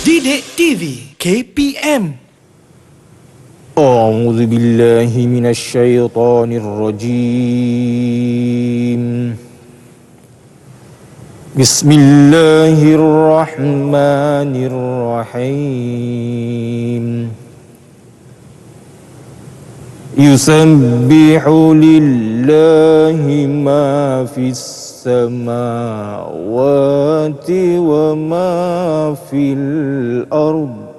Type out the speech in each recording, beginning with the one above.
Didik TV KPM. أعوذ بالله من الشيطان الرجيم. بسم الله الرحمن الرحيم. يسبح لله ما في السماوات وما في الأرض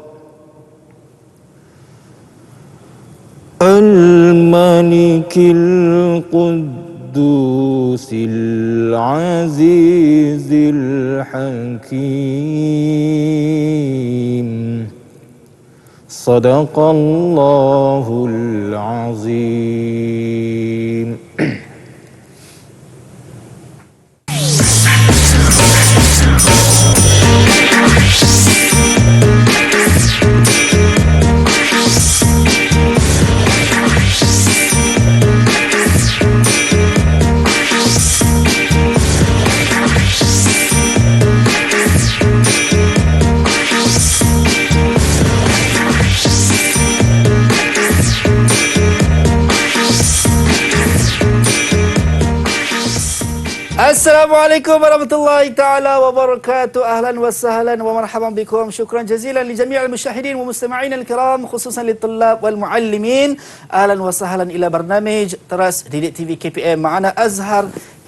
الملك القدوس العزيز الحكيم صدق الله العظيم. Assalamualaikum warahmatullahi taala wabarakatuh. Ahlan wa sahlan wa marhaban bikum. Syukran jazilan li jami'il musyahidin wa mustami'in al-kiram, khususan li tullab wal muallimin. Ahlan wa sahlan ila barnamij Teras Didik TV KPM ma'ana Azhar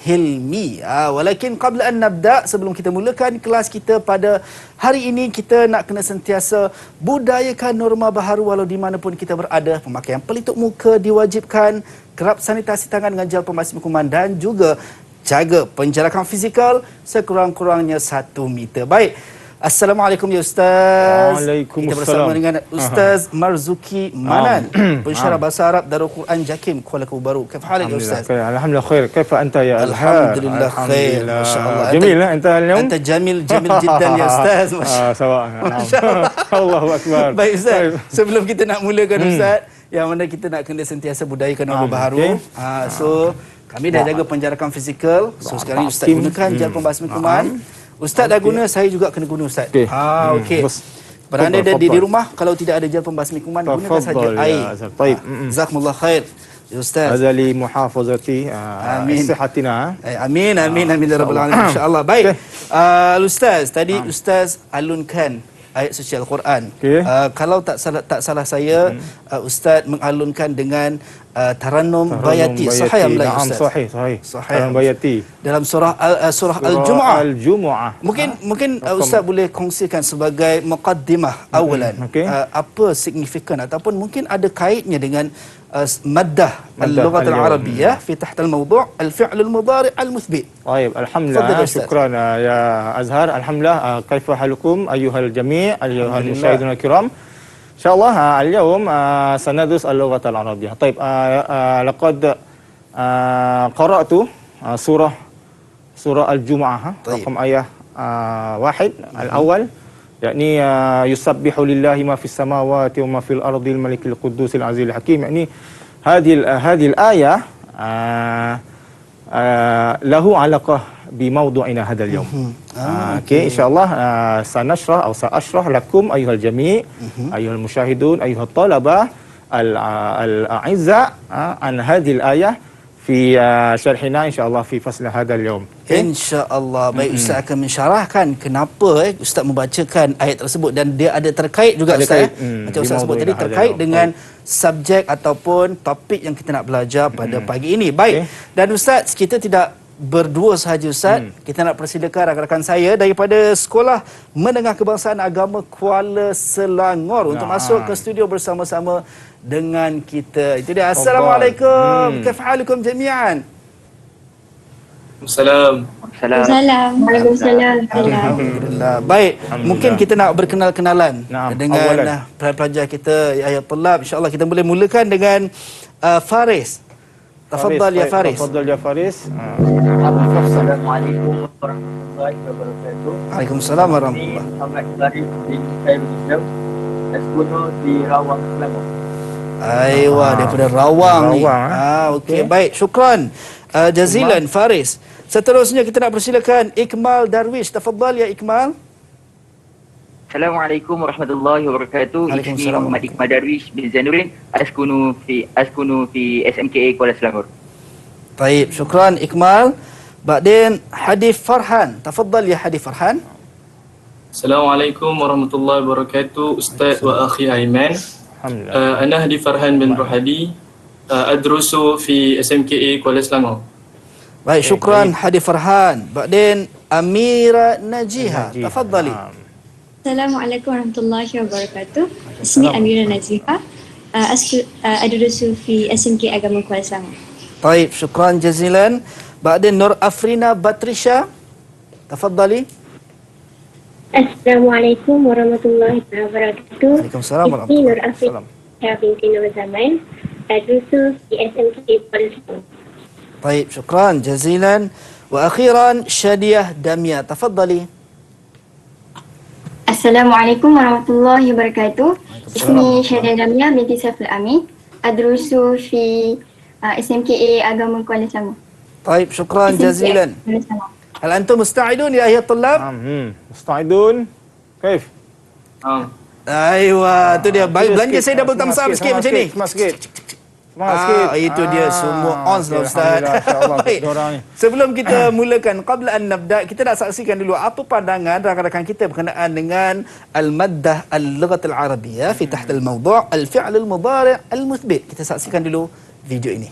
Hilmi. Walakin qabla an nabda, sebelum kita mulakan kelas kita pada hari ini, kita nak kena sentiasa budayakan norma baharu walau di mana pun kita berada. Pemakaian pelitup muka diwajibkan, kerap sanitasi tangan dengan gel pembasmi kuman dan juga jaga penjarakan fizikal sekurang-kurangnya 1 meter. Baik. Assalamualaikum ya Ustaz. Waalaikumsalam. Kita bersama dengan Ustaz Marzuki Manan, pensyarah bahasa Arab Darul Quran Jakim, Kuala Lumpur Baru. Kaifa halak ya Ustaz? Alhamdulillah khair. Kaifa anta ya Azhar? Alhamdulillah khair. Masya-Allah. Jamil anta اليوم. Anta jamil jiddan ya Ustaz. Sawa. Allahu akbar. Baik Ustaz. Sebelum kita nak mulakan Ustaz, yang mana kita nak kena sentiasa budayakan norma baharu. So kami dah jaga penjarakan fizikal. So sekarang Ustaz gunakan gel pembasmi kuman. Ustaz dah guna, saya juga kena guna Ustaz. Okey. Beranda di rumah, kalau tidak ada gel pembasmi kuman, gunakan saja air. Baik. Jazakumullah khair. Ya Ustaz. Hadza li muhafazati sihatina. Amin amin amin ya rabbal alamin insyaallah. Baik. Ustaz, tadi Ustaz alunkan ayat suci Al-Quran. Kalau tak salah saya, Ustaz mengalunkan dengan Tarannum Bayati. Sahih amla Ustaz? Sahih. Tarannum Bayati. Dalam surah Al-Jumu'ah. Al-Jumu'ah. Mungkin Ustaz boleh kongsikan sebagai muqaddimah awalan. Apa signifikan ataupun mungkin ada kaitnya dengan maddah al-lughat al-arabiyyah fi taht al-mawdu' al-fi'l al-mudari' al-muthbit. Baik, alhamdulillah. Syukran ya Azhar. Alhamdulillah. Kaifa halukum ayyuhal jami' ayyuhal musyahidun al-kiram. InsyaAllah اليوم سندرس اللغة العربية. طيب لقد قرأت سورة الجمعة رقم آية 1 الأول يعني يسبح لله ما في السماوات وما في الأرض الملك القدوس العزيز الحكيم. يعني هذه الآية له علاقة بموضوعنا هذا اليوم. إن شاء الله سأشرح لكم أيها الجميع أيها المشاهدون أيها الطلبة الأعزاء عن هذه الآية في شرحنا إن شاء الله في فصل هذا اليوم. InsyaAllah. Baik, Ustaz akan mensyarahkan kenapa Ustaz membacakan ayat tersebut dan dia ada terkait juga Ustaz. Macam Ustaz sebut tadi, terkait dengan subjek ataupun topik yang kita nak belajar pada pagi ini. Baik. Dan Ustaz, kita tidak berdua sahaja Ustaz. Kita nak persilakan rakan-rakan saya daripada Sekolah Menengah Kebangsaan Agama Kuala Selangor untuk masuk ke studio bersama-sama dengan kita. Itu dia. Assalamualaikum. Kaifa halukum jami'an? Waalaikumsalam. Alhamdulillah. Baik, mungkin kita nak berkenal-kenalan dengan pelajar kita, ya Tulab. InsyaAllah kita boleh mulakan dengan Faris. Tafadhal ya Faris. Tafadhal ya Faris. Assalamualaikum warahmatullahi wabarakatuh. Waalaikumsalam warahmatullahi wabarakatuh. Ahmad Faris bin Khairul Islam, Sekolah di Rawang, Selangor. Aywa, daripada Rawang ni. Rawang, Okey, baik. Syukran jazilan Faris. Seterusnya kita nak persilakan Ikmal Darwish. Tafadhal ya Ikmal. Assalamualaikum warahmatullahi wabarakatuh. Ismi Muhammad Iqmal Darwish bin Zainuddin. Askunu fi SMKA Kuala Selangor. Baik, syukran Ikmal. Ba'din Hadif Farhan. Tafadhal ya Hadif Farhan. Assalamualaikum warahmatullahi wabarakatuh. Ustaz wa akhi Aiman. Alhamdulillah. Ana Hadi Farhan bin Rohadi. Adrusu fi SMKA Kuala Selangor. Baik, syukran Hadif Farhan. Ba'din Amira Najiha. Tafadhali. Assalamualaikum warahmatullahi wabarakatuh. Ismi Amira Nazifa. Adrusu fi SMK Agama Kuala Selangor. Baik, syukran jazilan. Ba'din Nur Afrina Batrisha. Tafadhali. Assalamualaikum warahmatullahi wabarakatuh. Waalaikumsalam Ismi Nur warahmatullahi Afrina binti Nur Zaman. Adrusu fi SMK Kuala Selangor. Baik, syukran jazilan. Wa akhiran Syadiah Damia. Tafadhali. Assalamualaikum warahmatullahi wabarakatuh. Ismi Syahida Damia binti Saiful Amin. Adrusu fi SMKA Agama Kuala Selangor. Baik, syukran jazilan. Hal antum musta'idun ya ayuhat tullab? Musta'idun. Kaif? Aywa, tu dia. Belanja saya double thumbs up sikit macam ni. Semangat sikit. Semangat sikit. Itu dia, semua on lah Ustaz. Baik. Sebelum kita mulakan, qabla an nabda, kita nak saksikan dulu apa pandangan rakan-rakan kita berkenaan dengan al-maddah al-lughat al-arabiyah fi taht al-mawdu' al-fi'l al-mudhari' al-muthbit. Kita saksikan dulu video ini.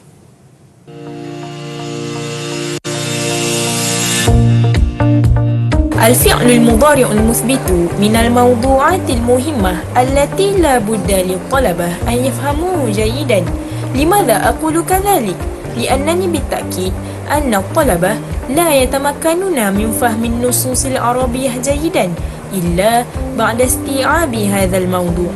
الفعل المضارع المثبت من الموضوعات المهمة التي لا بد للطلبة أن يفهموه جيدا. لماذا أقول كذلك؟ لأنني بالتأكيد أن الطلبة لا يتمكنون من فهم النصوص العربية جيدا إلا بعد استيعاب هذا الموضوع.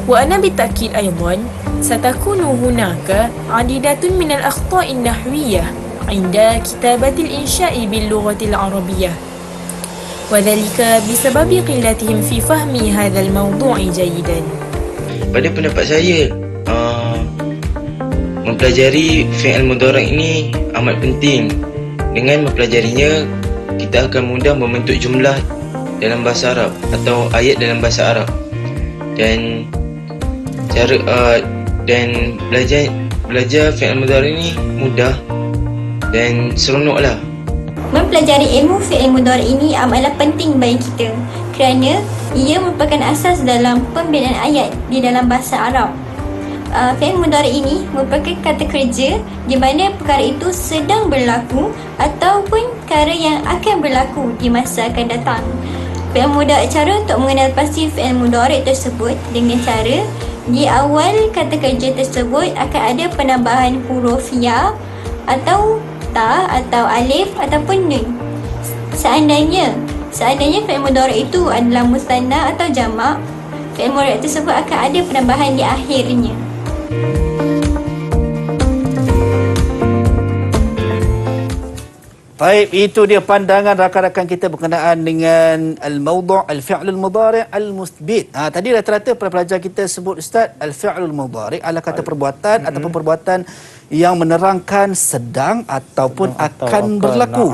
وأنا بالتأكيد أيضا ستكون هناك عديدة من الأخطاء النحوية عند كتابة الإنشاء باللغة العربية، وذلك بسبب قلتهم في فهم هذا الموضوع جيدا. Pada pendapat saya, mempelajari fi'il mudhari' ini amat penting. Dengan mempelajarinya, kita akan mudah membentuk jumlah dalam bahasa Arab atau ayat dalam bahasa Arab. Dan belajar fi'il mudhari' ini mudah dan seronoklah. Mempelajari ilmu fi'il mudhari' ini amatlah penting bagi kita kerana ia merupakan asas dalam pembinaan ayat di dalam bahasa Arab. Fi'il mudhari' ini merupakan kata kerja di mana perkara itu sedang berlaku ataupun perkara yang akan berlaku di masa akan datang. Cara untuk mengenal pasti fi'il mudhari' tersebut dengan cara di awal kata kerja tersebut akan ada penambahan huruf ya atau ta atau alif ataupun nun. Seandainya fi'il mudhari' itu adalah musanna atau jamak, fi'il mudhari' tersebut akan ada penambahan di akhirnya. Baik, itu dia pandangan rakan-rakan kita berkenaan dengan al-mawdu' al-fi'l al-mudhari' al-muthbit. Tadi rata-rata para pelajar kita sebut Ustaz, al-fi'l al-mudhari' adalah kata perbuatan ataupun perbuatan yang menerangkan sedang ataupun akan berlaku.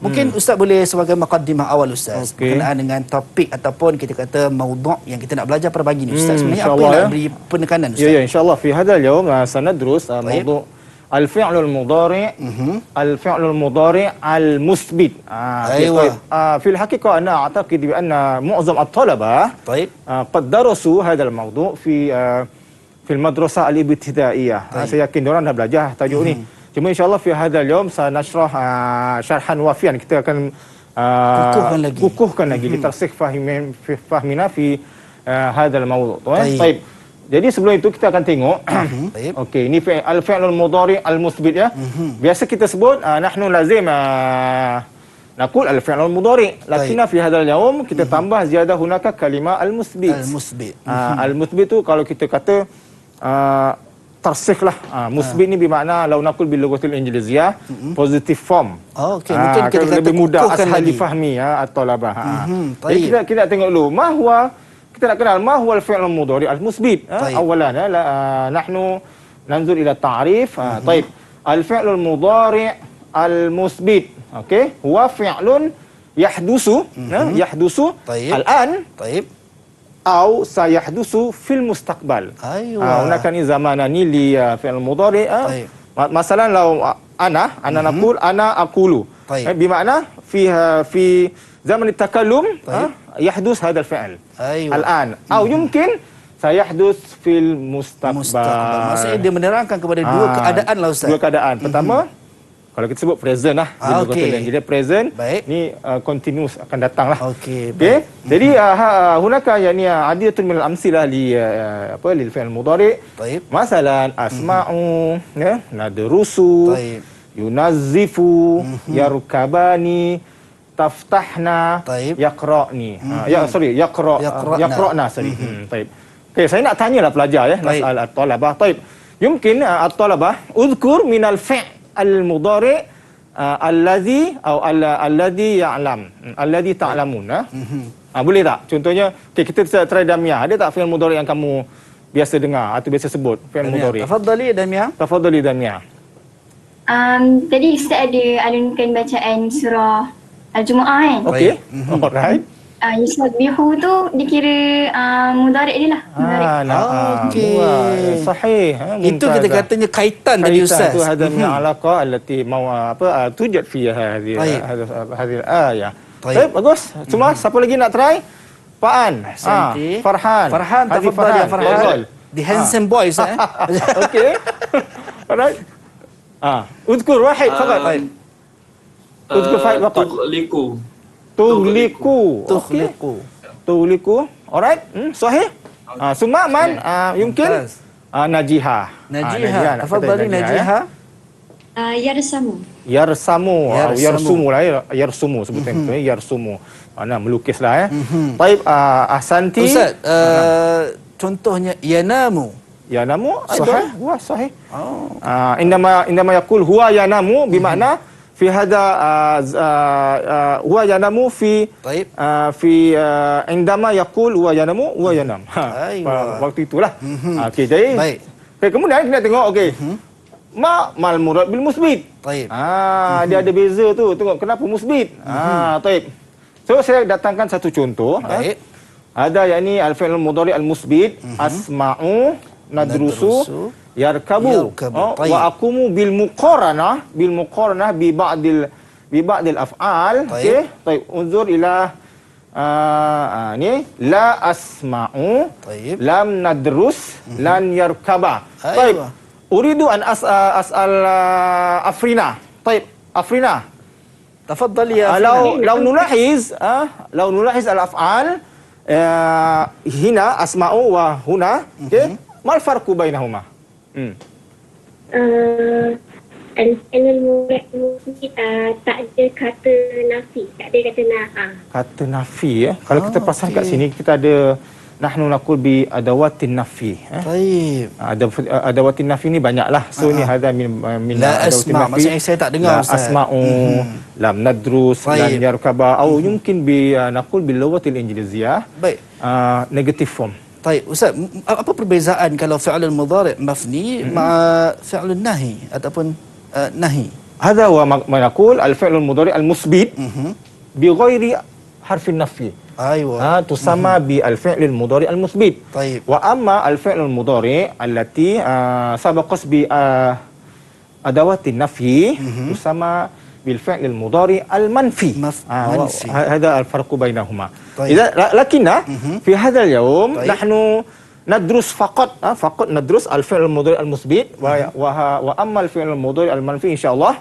Mungkin Ustaz boleh sebagai muqaddimah awal Ustaz berkenaan dengan topik ataupun kita kata mawdu' yang kita nak belajar pada pagi ni Ustaz. Sebenarnya apa yang nak beri penekanan Ustaz? Ya, insyaAllah fi hadal yawm sanadrus mawdu' الفعل المضارع الفعل المضارع المثبت. أيوة. في الحقيقة أنا أعتقد بأن معظم الطلبة قد درسوا هذا الموضوع في المدرسة الابتدائية. Saya yakin diorang dah belajar tajuk ni. Cuma insyaAllah fi hadal yawm sanashrah syarhan wafian. Kita akan kukuhkan lagi litarsih fahmina fi hadal mawdu'. Baik. Jadi sebelum itu kita akan tengok okey, ini al-fi'lul mudhari' al-muthbit ya. Biasa kita sebut nahnu lazim naqul al-fi'lul mudhari', lakin fi hadzal yawm kita tambah ziyadah hunaka kalimah al-muthbit. Al-muthbit tu kalau kita kata tarsih lah. Muthbit ni bermakna law naqul bil lughatil injiliziyah positive form. Okey, mungkin kita kata lebih mudah ashal difahmi ya at-talabah. Jadi kita tengok dulu ma huwa kita nak kenal ma huwa al-fi'l al-mudhari' al-musbit. Awalan nahnu nanzur ila ta'rif. Baik. Al-fi'l al-mudhari' al-musbit. Okey, huwa fi'lun yahdusu al-an. Baik. أو سيحدث في المستقبل. أيوة. هناك زمانان لفعل المضارع. مثلا لو أنا نقول أنا أقول. بمعنى في زمن التكلم يحدث هذا الفعل الآن. أو يمكن سيحدث في المستقبل. Maksudnya dia menerangkan kepada dua keadaan lah Ustaz. Dua keadaan. Pertama, kalau kita sebut present lah. Jadi present ni continuous akan datang lah. Okey. Jadi hunaka yani adiyatun min al-amsilah li lil fi'l mudhari'. Masalan asma'u, nadrusu, yunazzifu, yarkabani, taftahna, yaqra'ni. Yaqra'na. Baik. Okey, saya nak tanyalah pelajar nas'al at-talabah. Baik. Yumkin at-talabah udhkur min al-fi' al-mudhari' alladhi ya'lam, alladhi ta'lamun. Boleh tak? Contohnya, kita try Damia. Ada tak fi'il mudhari' yang kamu biasa dengar atau biasa sebut? Fi'il mudhari'. Tafadhali Damia. Tafadhali Damia. Tadi Ustaz ada alunkan bacaan surah Al-Jumu'ah kan? Okey. Alright. Yusabbihu tu dikira mudhari' dia lah. Okey. Sahih. Itu kita katanya kaitan tadi Ustaz. Itu hadha min al-alaqa allati tujad fiha hadhihi al-ayah. Baik, bagus. Cuma siapa lagi nak try? Faan. Farhan. Farhan, tafadhal ya Farhan. The handsome boy Ustaz. Okey. Alright. Udhkur wahid faqat. Udhkur wahid faqat. Tughliku. Alright. Sahih. Summa man yumkin najiha. Tafadhali najiha. Yarsamu Yarsumu sebutan betul yarsumu. Mana melukis lah Baik, ahsanti. Ustaz, contohnya yanamu. Sahih. Huwa sahih. Indama yaqul huwa yanamu bermakna في هذا هو ينام في عندما يقول هو ينام waktu itulah. Okey, jadi kemudian kita tengok mal murad bil musbit. Dia ada beza tu, tengok kenapa musbit. Baik. So saya datangkan satu contoh. Ada yakni al-fi'l al-mudhari' al-musbit, asma'u, nadrusu, yarkabu wa aqumu bil muqaranah bi ba'dil af'al. Okey, baik, unzur ila ni la asma'u, lam nadrus, lan yarkaba. Baik, uridu an as'al Afrina. Baik, Afrina, tafadhali ya Afrina. Law nulahiz al-af'al hina asma'u wa huna, okey, mal farqu bainahuma? Al-fi'l al-mudhari' tak ada kata nafi, tak ada kata kata nafi Kalau kita perasan kat sini kita ada nahnu naqul bi adawatin nafi. Baik. Adawatin nafi ni banyaklah. So ni hadza min la asma, maksudnya saya tak dengar Ustaz. Asma'u, lam nadrus, lam yarkaba atau mungkin bi naqul bil lughatil injiliziyah. Baik. Negative form. Baik, Ustaz, apa perbezaan kalau fi'l al-mudhari' mafni ma fi'l nahi ataupun nahi? Hadha wa ma naqul al-fi'l al-mudhari' al-musbit bi ghairi harfin nafi. Aywa. Tusamma bi al-fi'l al-mudhari' al-musbit. Baik. Wa amma al-fi'l al-mudhari' allati sabaqas bi adawatin nafi tusamma bil fi'l al-mudhari' al-manfi. Hadha al-farqu bainahuma. إذا لكن في هذا اليوم نحن ندرس فقط ندرس الفعل المضارع المثبت وأما الفعل المضارع المنفي إن شاء الله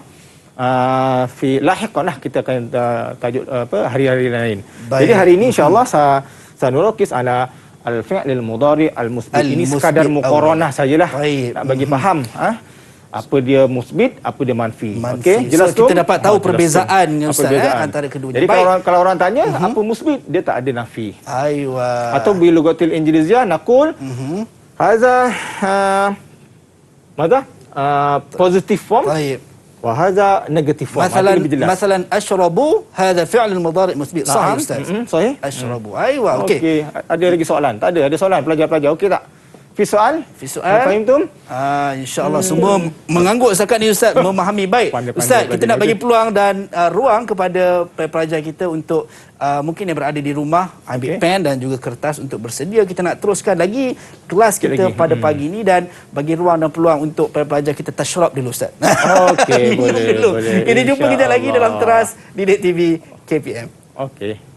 في لاحقا kita akan tajuk hari-hari lain. Jadi hari ini insyaallah saya nurukis ala al-fi'l al-mudhari' al-musbit. Ini sekadar muqaranah sajalah nak bagi faham apa dia musbit, apa dia manfi. Okey, jelas tu. Kita dapat tahu perbezaannya Ustaz antara keduanya. Jadi kalau orang tanya apa musbit, dia tak ada nafi. Aywa. Atau bi lughatil injiliziyah naqul hadza madha positive form wa hadha negative form. Masalan ashrabu hadha fi'l al-mudhari' muthbit. Sahih ustaz. Sahih. Ashrabu. Aywa, okey. Ada lagi soalan? Tak ada. Ada soalan pelajar-pelajar. Okey tak? Fi soal? Fahim tum? InsyaAllah semua mengangguk setakat ni ustaz, memahami baik. Ustaz, kita nak bagi peluang dan ruang kepada pelajar kita untuk mungkin yang berada di rumah ambil pen dan juga kertas untuk bersedia. Kita nak teruskan lagi kelas kita pada pagi ini dan bagi ruang dan peluang untuk pelajar kita tashrab dulu ustaz. Okey, boleh. Kita jumpa kita lagi dalam Teras Didik TV KPM. Okey.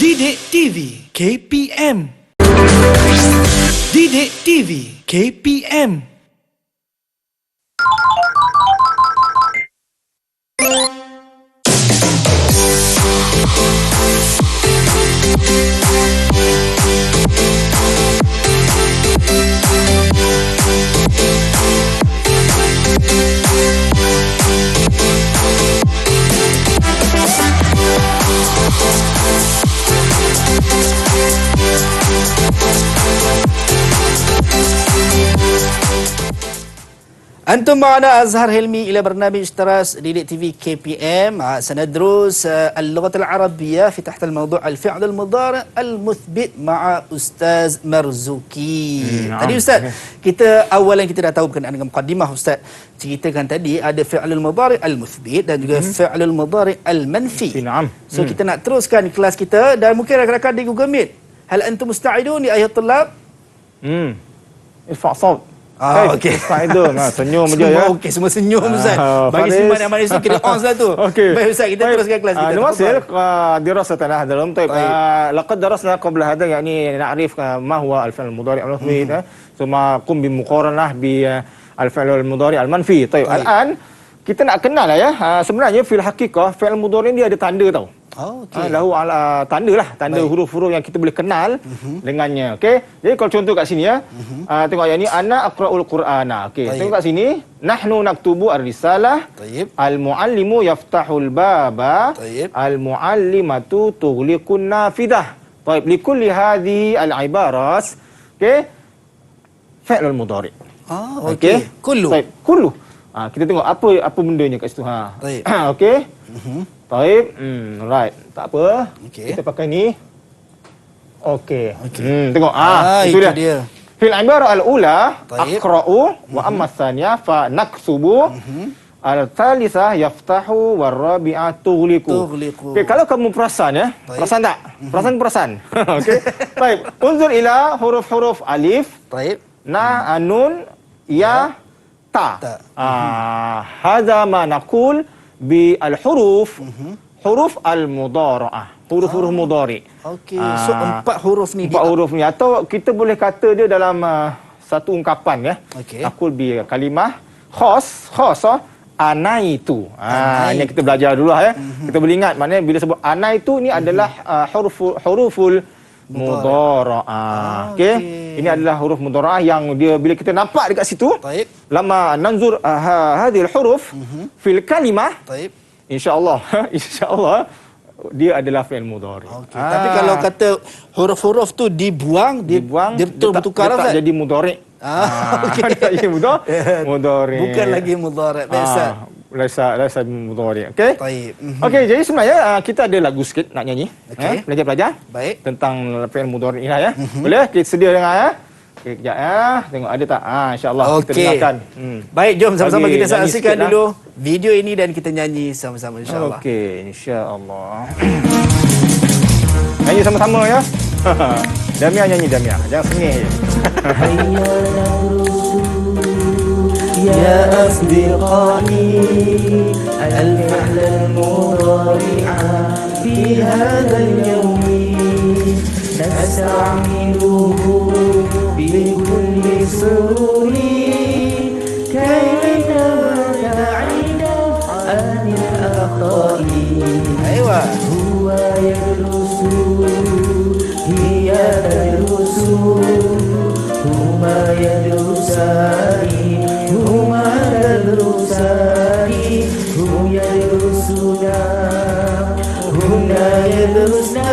Didik TV KPM. Didik TV KPM. أنتم معنا أزهر هلمي إلى برنامج تراس ديدي تي في كي بي إم. سندرس اللغة العربية في تحت الموضوع الفعل المضارع المثبت مع أستاذ مرزوكي. Tadi Ustaz, kita awalan kita dah tahu berkenaan dengan mukadimah Ustaz. Ceritakan tadi ada fi'lul mudhari' al-muthbit dan juga fi'lul mudhari' al-manfi. So kita nak teruskan kelas kita dan mungkin rakan-rakan di Google Meet. Hal antum musta'idun ya ayuhat tullab? Irfa' saut. Okey. Faidun. Senyum je ya. Okey, semua senyum Ustaz. Bagi simak yang manis tu kena on lah tu. Okey. Baik Ustaz, kita teruskan kelas kita. نواصل دراستنا هذا اليوم. طيب لقد درسنا قبل هذا يعني نعرف ما هو الفعل المضارع المثبت ثم قم بمقارنة بالفعل المضارع المنفي. طيب الآن kita nak kenal lah ya. Sebenarnya fil hakikah fi'il mudhari ni dia ada tanda tau. Lahu ala tanda lah, tanda huruf-huruf yang kita boleh kenal dengannya. Okey. Jadi kalau contoh kat sini ya. Tengok yang ni ana aqraul qur'ana. Okey. Tengok kat sini nahnu naktubu ar-risalah. Al-muallimu yaftahul baba. Al-muallimatu tughliqun nafidah. Baik, likulli hadhi al-ibarat. Okey. Fi'lul mudhari. Okey. Kullu. Baik, kullu. Kita tengok apa bendanya kat situ ha. Okey. Baik. Right. Tak apa. Kita pakai ni. Okey. Tengok itu dia. Fil ibara al-ula aqra'u wa amma ats-tsaniyah fa naksubu. Al-thalithah yaftahu war-rabi'ah tughliqu. Okey, kalau kamu perasan ya. Perasan tak? Perasan. Okey. Baik. Unzur ila huruf-huruf alif. Baik. Na, nun, ya, ta. Hadza ma naqul bi al-huruf huruf al-mudhara'ah. Huruf-huruf mudhari. Okey. So 4 huruf ni. 4 huruf ni atau kita boleh kata dia dalam satu ungkapan ya. Naqul bi kalimah khas anaitu. Ini kita belajar dulu ya. Kita boleh ingat maknanya bila sebut anaitu ni adalah huruful mudhara'ah. Okey. Ini adalah huruf mudhara'ah yang dia bila kita nampak dekat situ. Baik. Lama nanzur hadhil huruf fil kalimah. Baik. Insya-Allah dia adalah fi'il mudhari. Tapi kalau kata huruf-huruf tu dibuang, dia betul bertukar tak jadi mudhari. Tak jadi mudhari. Bukan lagi mudhari. Laisa mudhari. Okey. Baik. Okey, jadi sebenarnya kita ada lagu sikit nak nyanyi. Pelajar-pelajar. Baik. Tentang fi'il mudhari ni ya. Boleh? Kita sedia dengar ya. Okey, kejap ya. Tengok ada tak? Insya-Allah kita dengarkan. Baik, jom sama-sama kita saksikan dulu video ini dan kita nyanyi sama-sama insya-Allah. Okey, insya-Allah. Nyanyi sama-sama ya. Damia nyanyi Damia. Jangan sengih je. يا أصدقائي الفعل المضارع في هذا اليوم نستعمله بكل سرور كي نبتعد عن الأخطاء هو يدرس هي تدرس huma yadrusani, huma tadrusani, hum yadrusuna, hum la yadrusna.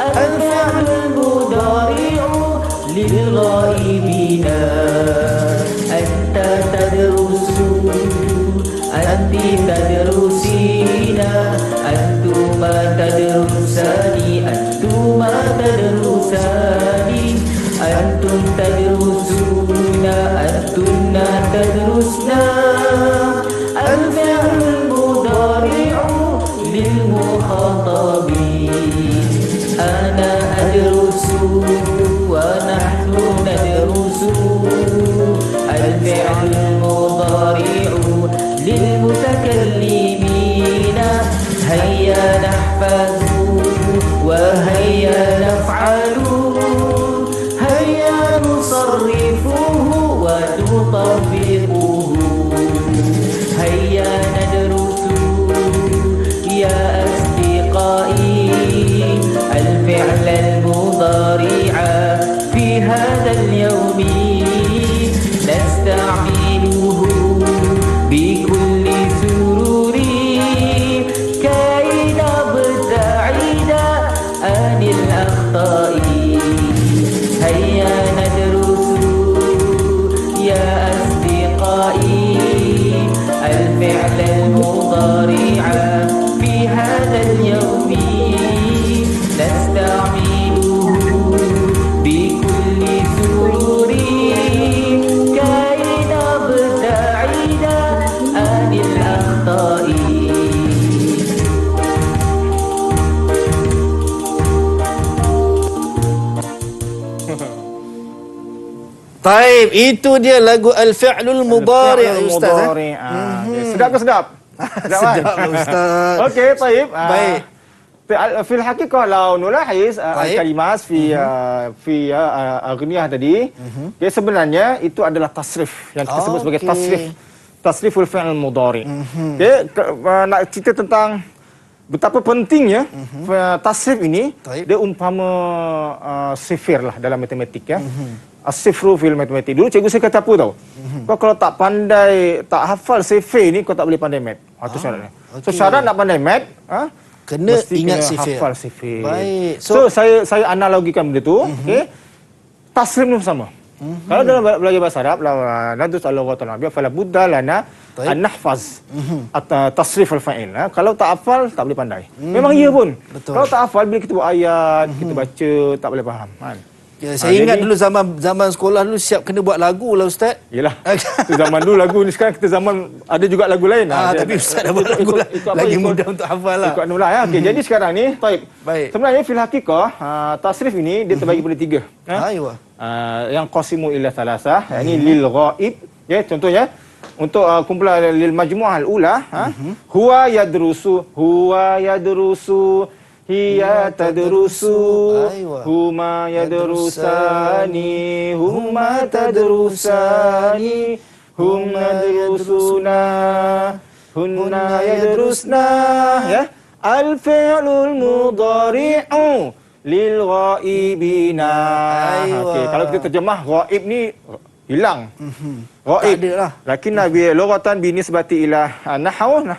الفعل المضارع للغائبين أنت تدرس، أنت تدرسين، أنتما تدرسان، أنتما تدرسان، أنتم تدرسون، أنتن تدرسن. الفعل المضارع للمخاطبين أنا أدرس ونحن ندرس. الفعل المضارع للمتكلمين هيا نحفظ وهيا نفعل، هيا نصرفه ونطبقه، هيا ندرس يا أصدقائي الفعل المضارع في هذا اليوم نستعمله بكل سرور كي نبتعد عن الأخطاء. هيا ندرس يا أصدقائي الفعل المضارع في هذا اليوم نستعمله بكل سرور كي نبتعد عن الأخطاء. Taib, itu dia lagu Al-Fi'lul Mudhari' Ustaz. Mudhari'. Sedap ke sedap? Sedap kan? Sedap Ustaz. Okey, taib. Baik. في الحقيقة لو نلاحظ الكلمات في أغنية tadi, sebenarnya itu adalah tasrif yang kita sebut sebagai tasriful fi'l mudhari'. Nak cerita tentang betapa pentingnya tasrif ini, dia umpama sifir lah dalam matematik ya. As-sifru fil matematik. Dulu cikgu saya kata apa tahu? Kau kalau tak pandai, tak hafal sifir ni, kau tak boleh pandai mat. Itu syaratnya. So syarat nak pandai mat, kena mesti ingat kena sifir. hafal sifir. Baik. So saya analogikan benda tu, okey. Tasrif pun sama. Kalau dalam belajar bahasa Arab, nadus al-lughatul arabiyyah fala budda lana an nahfaz tasrif al-fa'il. Kalau tak hafal tak boleh pandai. Memang iya pun. Betul. Kalau tak hafal, bila kita buat ayat, kita baca tak boleh faham kan. Ya, saya ingat dulu zaman sekolah dulu siap kena buat lagu lah Ustaz. Yalah. Itu zaman dulu lagu ni, sekarang kita zaman ada juga lagu lain. Tapi Ustaz dah buat lagu lagi mudah untuk hafal lah. Ikut nulah ya. Okey, jadi sekarang ni, baik. Sebenarnya fil haqiqah tasrif ini dia terbagi pada tiga. Aywa. Yang qasimu ila thalatha, yakni lil ghaib. Ya, contohnya untuk kumpulan lil majmu'ah al-ula, huwa yadrusu, hiya tadrusu, huma yadrusani, huma tadrusani, hum yadrusuna, hunna yadrusna. Ya, al-fi'lul mudhari'u lil ghaibina. Okey, kalau kita terjemah ghaib ni hilang. Ghaib. Tak ada lah. Lakin nabi lughatan bi nisbati ila nahwu.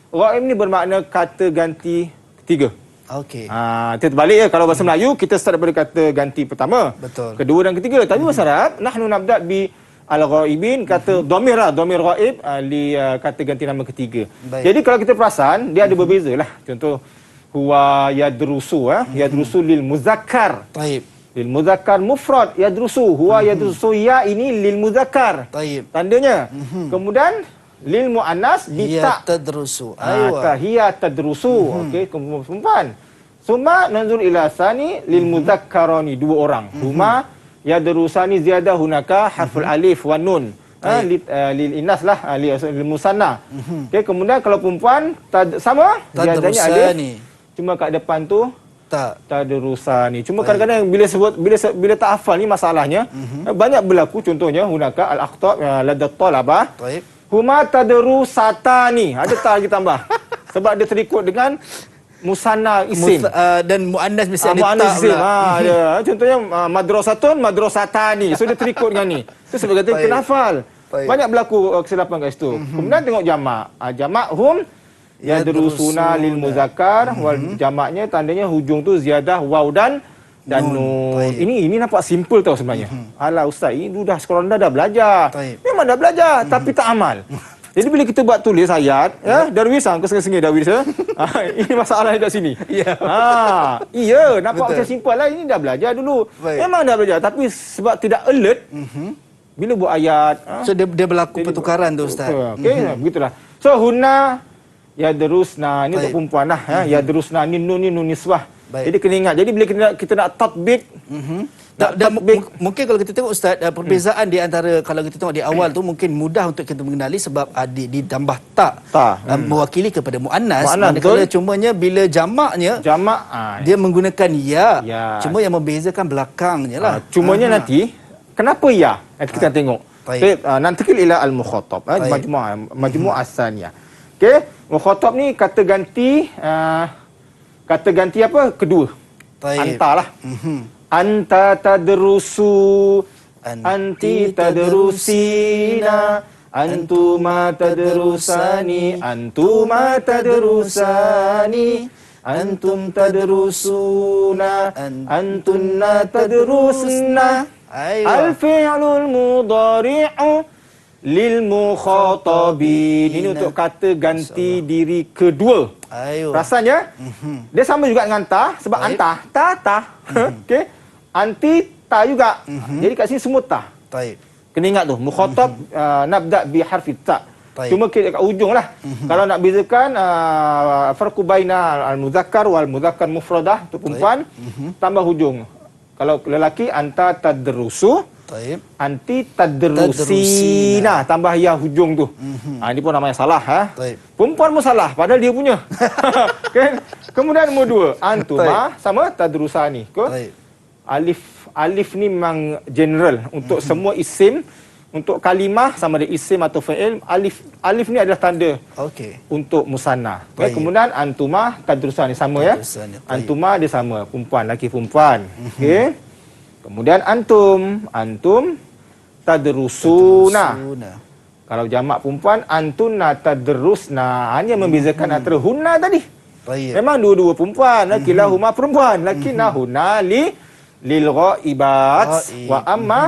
Ghaib ni bermakna kata ganti ketiga. Okey. Kita terbalik ya. Kalau bahasa Melayu, kita start daripada kata ganti pertama. Betul. Kedua dan ketiga. Tapi bahasa Arab, nahnu nabda' bi al-ghaibin, kata dhamir lah. Dhamir ghaib, kata ganti nama ketiga. Baik. Jadi kalau kita perasan, dia ada berbeza lah. Contoh, huwa yadrusu. Yadrusu lil muzakkar. Taib. Lil muzakkar mufrad. Yadrusu. Huwa yadrusu. Ya ini lil muzakkar. Taib. Tandanya. Kemudian, lil muannas Hiya bita. tadrusu. Aywa. Hiya tadrusu. Okey, perempuan. Summa nanzur ila sani lil mudzakkarani, dua orang. Huma yadrusani ziyadah hunaka harful alif wan nun. Lil inas lah, lil musanna. Okey, kemudian kalau perempuan sama ziyadahnya alif. Cuma kat depan tu tadrusani. Cuma kadang-kadang bila tak hafal ni masalahnya. Banyak berlaku, contohnya hunaka al-akhta laddat talabah. Taib. Huma tadrusatani. Ada tak lagi tambah. Sebab dia terikut dengan musanna isim. Dan muannas mesti ada Muannas tak isim. pula. Dia. Contohnya madrasatun, madrasatani. So dia terikut dengan ni. Itu sebab kata kena hafal. Banyak berlaku kesilapan kat situ. Kemudian tengok jamak. Jamak hum yadrusuna lil muzakkar wal jamaknya tandanya hujung tu ziyadah waw dan nun. Ini nampak simple tau sebenarnya. Alah ustaz, ini dah sekolah rendah dah belajar. Memang dah belajar tapi tak amal. Jadi bila kita buat tulis ayat, ya, Darwis kau sengih-sengih Darwis ya. Ini masalah kat sini. Iya, nampak macam simple lah, ini dah belajar dulu. Memang dah belajar tapi sebab tidak alert, bila buat ayat, so dia berlaku pertukaran tu ustaz. Okey, begitulah. So hunna yadrusna, ini untuk perempuan lah ya. Yadrusna ni nun nisbah. Jadi kena ingat. Jadi bila kita nak tatbik, mungkin kalau kita tengok ustaz, perbezaan di antara kalau kita tengok di awal tu mungkin mudah untuk kita mengenali sebab ditambah tak mewakili kepada muannas. Manakala cumanya bila jamaknya dia menggunakan ya. Cuma yang membezakan belakangnya lah. Cumanya nanti kenapa ya? Nanti kita tengok. Nanti ila al-mukhatab, majmu' as-saniyah. Okey, mukhatab ni kata ganti apa? Kedua. Anta lah. Anta tadrusu, anti tadrusina, antuma tadrusani, antuma tadrusani, antum tadrusuna, antunna tadrusna. Al-fi'lul mudhari'u lil mukhatabin. Ini untuk kata ganti diri kedua. Rasanya dia sama juga dengan ta sebab anta, ta. Okey. Anti ta juga. Jadi kat sini semua ta. Kena ingat tu, mukhatab nabda bi harfi ta. Cuma kat ujung lah. Kalau nak bezakan farqu baina al-muzakkar wal muzakkar mufradah untuk perempuan, tambah hujung. Kalau lelaki anta tadrusu, anti tadrusina, tambah ya hujung tu. Ini pun namanya salah Perempuan pun salah padahal dia punya. Kan? Kemudian nombor 2, antuma sama tadrusani. Alif ni memang general untuk semua isim. Untuk kalimah sama ada isim atau fi'il, alif ni adalah tanda untuk musanna. Kemudian antuma tadrusani sama ya. Antuma dia sama, perempuan, laki perempuan. Okey. Kemudian antum tadrusuna. Kalau jamak perempuan, antunna tadrusna. Hanya membezakan antara hunna tadi. Memang dua-dua perempuan, kilahuma perempuan, lakinnahunna lil ghaibat wa amma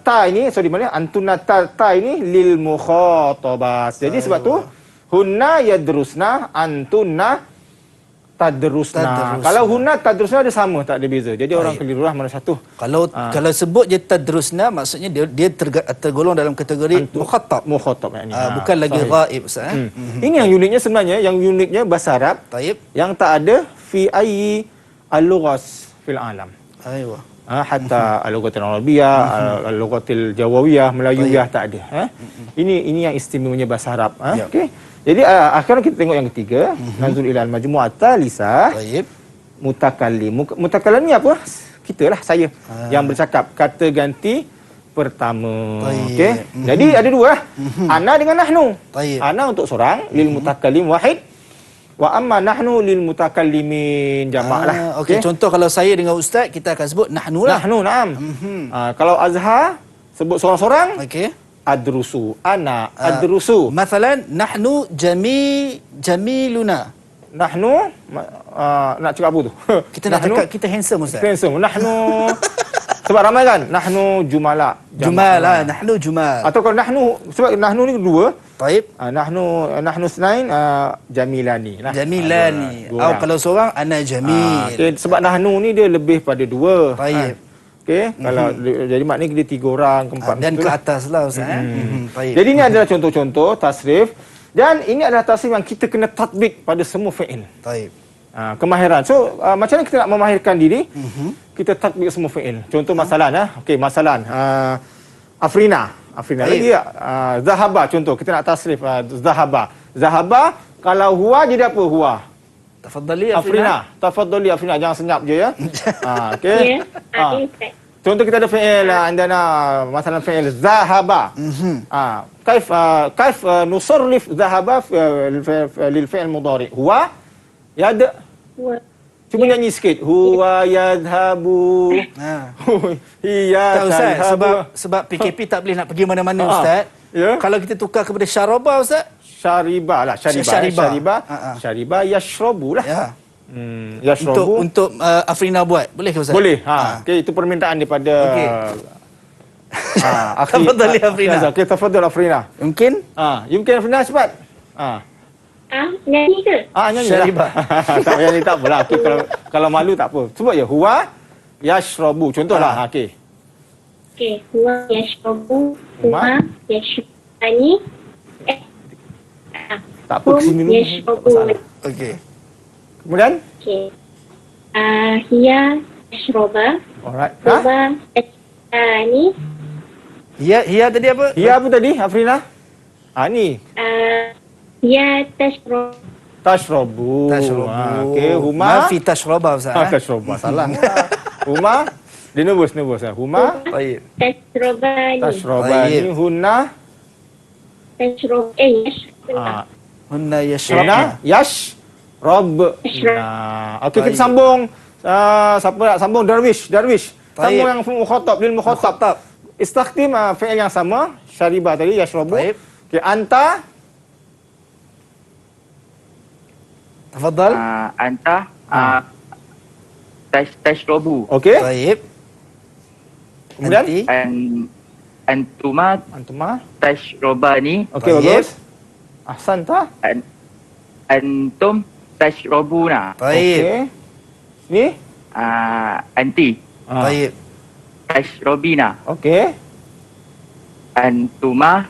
ta ini di mana antunna ta ini lil mukhatabat. Jadi sebab tu hunna yadrusna, antunna tadrusna. Kalau hunna tadrusna dia sama, tak ada beza. Jadi orang keliru lah mana satu. Kalau sebut je tadrusna maksudnya dia tergolong dalam kategori mukhatab bukan lagi ghaib ustaz. Ini yang uniknya sebenarnya, yang uniknya bahasa Arab yang tak ada fi ayyi al-lughas fil alam. Hatta al-lughatil arabiyyah, al-lughatil jawawiyah, melayuyah tak ada. Ini yang istimewanya bahasa Arab. Okey. Jadi akhirnya kita tengok yang ketiga, nazul ila al-majmu'ah talisah. Mutakallim. Mutakallim ni apa? Kita lah, saya yang bercakap, kata ganti pertama. Okey. Jadi ada dua lah. Ana dengan nahnu. Ana untuk seorang, lil mutakallim wahid. Wa amma nahnu lil mutakallimin, jamak lah. Okey, contoh kalau saya dengan ustaz kita akan sebut nahnu lah. Nahnu, na'am. Kalau Azhar sebut seorang-seorang, adrusu, ana adrusu. Masalan nahnu jamiluna. Nahnu nak cakap apa tu? Kita nak cakap kita handsome ustaz. Handsome. Nahnu sebab ramai kan? Nahnu jumala. Nahnu jumal. Atau kalau nahnu, sebab nahnu ni dua. Taib. Nahnu snain jamilani. Jamilani. Atau kalau seorang ana jamil. Sebab nahnu ni dia lebih pada dua. Taib. Okey, kalau jadi maknanya dia 3 orang, ke 4 dan ke atas lah ustaz. Jadi ini adalah contoh-contoh tasrif, dan ini adalah tasrif yang kita kena tatbik pada semua fi'il. Taib. Kemahiran. So macam mana kita nak memahirkan diri? Kita tatbik semua fi'il. Contoh masalan okey, masalan Afrina lagi zahaba, contoh kita nak tasrif zahaba kalau huwa jadi apa? Huwa. Tafadhali Afrina. Tafadhali Afrina, jangan senyap je ya. Okey. Contoh kita ada fi'il عندنا مثلا fi'il zahaba. كيف نصرف ذهب للفعل المضارع هو Ya ada. Huwa. Cuba nyanyi sikit. Huwa yadhabu. Hiya Tak Ustaz, tadhabu. sebab PKP tak boleh nak pergi mana-mana Ustaz. Ya. Kalau kita tukar kepada syaraba Ustaz. Syariba lah. Syariba yashrabu lah. Ya. Yashrabu. Untuk Afrina buat. Boleh ke Ustaz? Boleh. Okey, itu permintaan daripada Okey. akhi. Tafadhali, Afrina. Okey, tafadhal Afrina. Mungkin? Yumkin Afrina cepat. Nyanyi ke? Nyanyi Syaribah. lah. Tak payah ni tak apalah. Okay, kalau malu tak apa. Sebut je. Huwa yashrabu. Contohlah. Okey. Okey. Huwa yashrabu. Huwa yashrabani. Tak apa, kesini dulu. Yashrabu. Okey. Kemudian? Okey. Hiya yashraba. Alright. Huwa yashrabani. Hiya tadi apa? Hiya apa tadi, Afrina? Ni. Hiya tashrab. Tashrabu. Okey, Huma. Mafi tashraba Ustaz. Tashrabu. Salah. Huma. Dia nervous. Huma. Baik. Tashrabani. Tashrabani. Hunna. Tashrab. Yashrabna. Hunna yashrabna. Hunna. Yashrab. Okey, kita sambung. Siapa nak sambung? Darwish. Sambung yang mukhatab. Lil mukhatab. Istakhdim fi'il yang sama. Syariba tadi. Yashrabu. Okey, anta. Tafadhal. Anta tashrabu. Okey. Baik. Kemudian? Antuma tashrabani. Okey, bagus. Ahsanta. Antum tashrabuna. Baik. Okey. Ni? Anti Baik. tashrabina. Okey. Antuma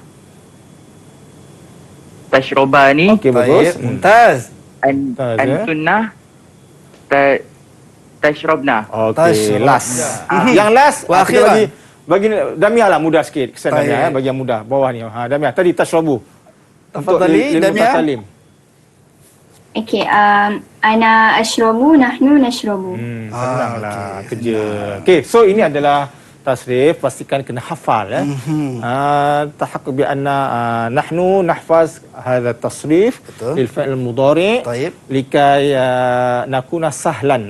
tashrabani. Okey, bagus. Mumtaz. Antunna tashrabna. Okey, last. Yang last, Akhiran. bagi Damiah lah mudah sikit. Kesan Damiah, bagi yang mudah. Bawah ni. Damiah, tadi tashrabu. Tafadhali, Damiah. Okey, ana ashrabu, nahnu nashrabu. Senanglah kerja. Okey, so ini adalah tasrif, pastikan kena hafal tahaqqaq bi anna nahnu nahfaz hadha tasrif lil fi'l mudhari' likai nakuna sahlan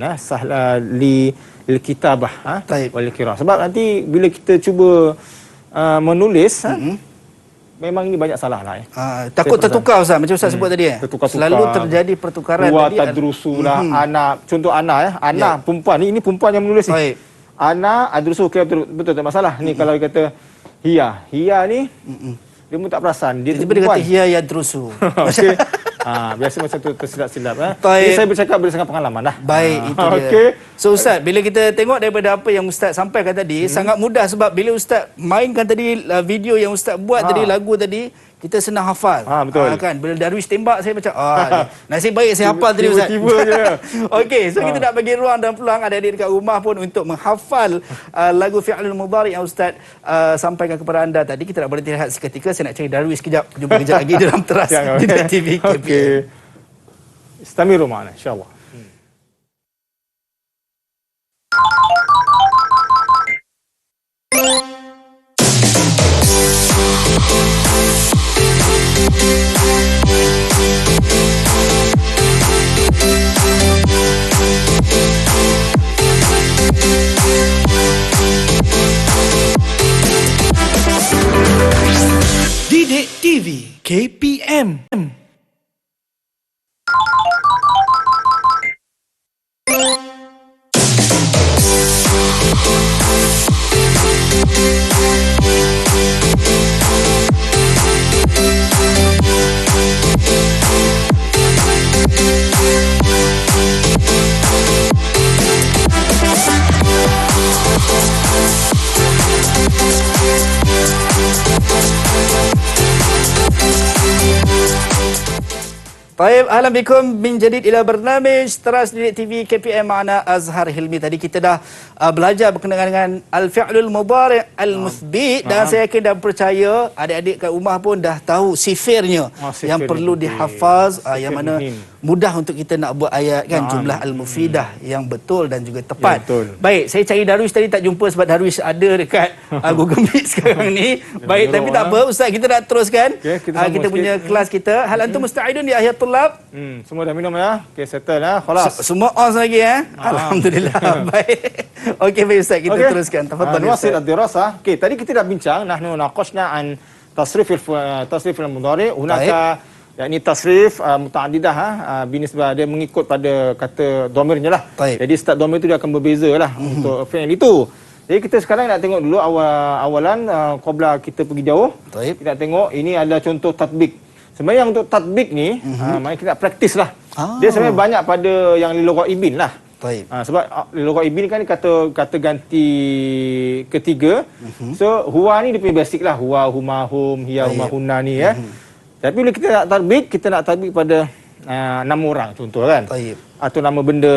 lil kitabah wal qira'ah. Sebab nanti bila kita cuba menulis memang ini banyak salah lah. Takut tertukar Ustaz, macam Ustaz sebut tadi. Selalu terjadi pertukaran tadi. Tadrusu lah, ana, contoh ana ana perempuan ni, ini perempuan yang menulis ni. Ana adrusu, okey, betul tak masalah. Ni kalau dia kata hiya ni dia pun tak perasan dia tiba-tiba dia kata hiya yadrusu. Okey. Biasa macam tu tersilap-silap Jadi saya bercakap berdasarkan pengalaman lah. Baik, itu dia. So Ustaz, bila kita tengok daripada apa yang Ustaz sampaikan tadi, sangat mudah sebab bila Ustaz mainkan tadi video yang Ustaz buat tadi, lagu tadi, kita senang hafal. Betul. Kan? Bila Darwish tembak, saya macam nasib baik saya hafal tadi Ustaz. Tiba-tiba je. Okey, so kita nak bagi ruang dan peluang adik-adik dekat rumah pun untuk menghafal lagu fi'lul mudhari' yang Ustaz sampaikan kepada anda tadi. Kita nak berhenti rehat seketika. Saya nak cari Darwish kejap. Jumpa kejap lagi dalam Teras Didik TV KPM. Okey. Istamiru ma'ana insya-Allah. Didik TV KPM. Baik, ahlan bikum min jadid ila bernamij Teras Didik TV KPM ma'ana Azhar Hilmi. Tadi kita dah belajar berkenaan dengan al-fi'lul mudhari' al-muthbit dan saya yakin dan percaya adik-adik kat rumah pun dah tahu sifirnya yang perlu dihafaz, yang mana mudah untuk kita nak buat ayat kan, jumlah al-mufidah yang betul dan juga tepat. Ya, betul. Baik, saya cari Darwish tadi tak jumpa sebab Darwish ada dekat Google Meet sekarang ni. Baik, tapi tak apa Ustaz, kita nak teruskan kita punya kelas kita. Hal antum musta'idun ya ayat tulab? Semua dah minum ya. Okey, settle ya. Khalas. Semua on lagi Alhamdulillah. Baik. Okey, baik Ustaz, kita teruskan. Tafadhal Nuwasil ad-dirasah. Okey, tadi kita dah bincang nahnu naqashna an tasrif al-mudhari. Hunaka yakni tasrif mutaaddidah binisbah dia mengikut pada kata dhamirnya lah. Jadi start dhamir tu dia akan berbeza lah untuk fi'il itu. Jadi kita sekarang nak tengok dulu awalan qabla kita pergi jauh. Kita nak tengok ini ada contoh tatbik. Sebenarnya untuk tatbik ni mari kita nak praktis lah. Dia sebenarnya banyak pada yang lil ghaibin lah. Sebab lil ghaibin kan kata ganti ketiga. So huwa ni dia punya basic lah. Huwa, huma, hum, hiya, huma, hunna ni ya. Tapi bila kita nak tatbik pada nama orang contoh kan. Atau nama benda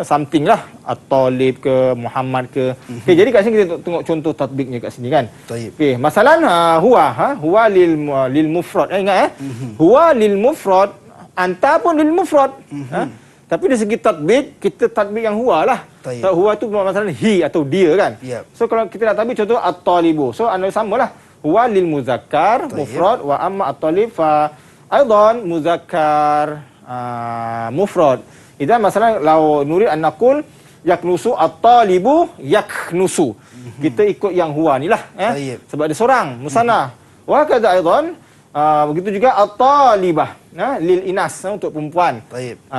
something lah, at-talib ke, Muhammad ke. Okey, jadi kat sini kita tengok contoh tatbiknya kat sini kan. Okey, masalan huwa lil mufrad. Ingat huwa lil mufrad, anta pun lil mufrad. Tapi dari segi tatbik, kita tatbik yang huwa lah. So, huwa tu masalah he atau dia kan. So kalau kita nak tatbik contoh at-talibu. So anda samalah. Huwa lil muzakkar mufrad wa amma at-talib fa aidan muzakkar mufrad. Idan masalah law nurid an naqul yaknusu at-talibu yaknusu. Kita ikut yang huwa ni lah sebab dia seorang musanna. Wa kadza aidan begitu juga at-talibah lil inas untuk perempuan.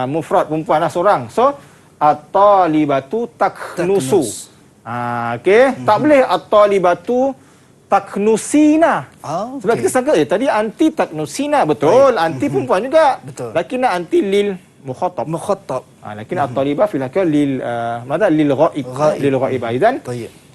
Mufrad perempuan lah seorang. So at-talibatu taknusu. Okey, tak boleh at-talibatu taknusina. Sebab kita sangka tadi anti taknusina, betul. Anti perempuan juga. Betul. Lakin anti lil mukhatab. Lakin at-talibah fil hakika lil lil ghaib. Lil ghaib aidan